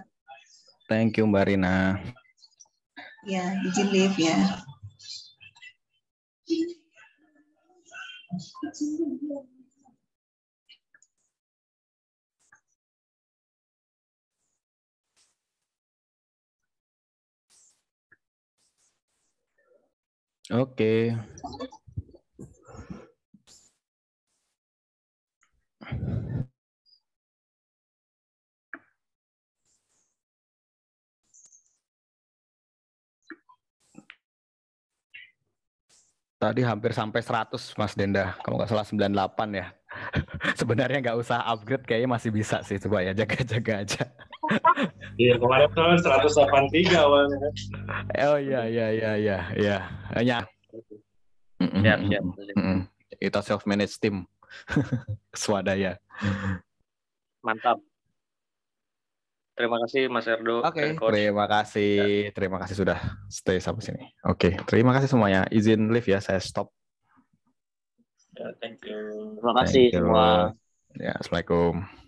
Thank you Mbak Rina. Ya, izin live ya. Oke. Tadi hampir sampai 100 Mas Denda, kalau nggak salah 98 ya. Sebenarnya nggak usah upgrade, kayaknya masih bisa sih, coba ya jaga-jaga aja. Iya, kemarin kan 183 awalnya. Oh iya. Hanya Siap. kita self manage tim. Swadaya. Mantap. Terima kasih Mas Erdo. Oke, terima kasih sudah stay sampai sini. Oke, terima kasih semuanya. Izin live ya, saya stop. Ya, thank you. Terima kasih semua. Ya, assalamualaikum.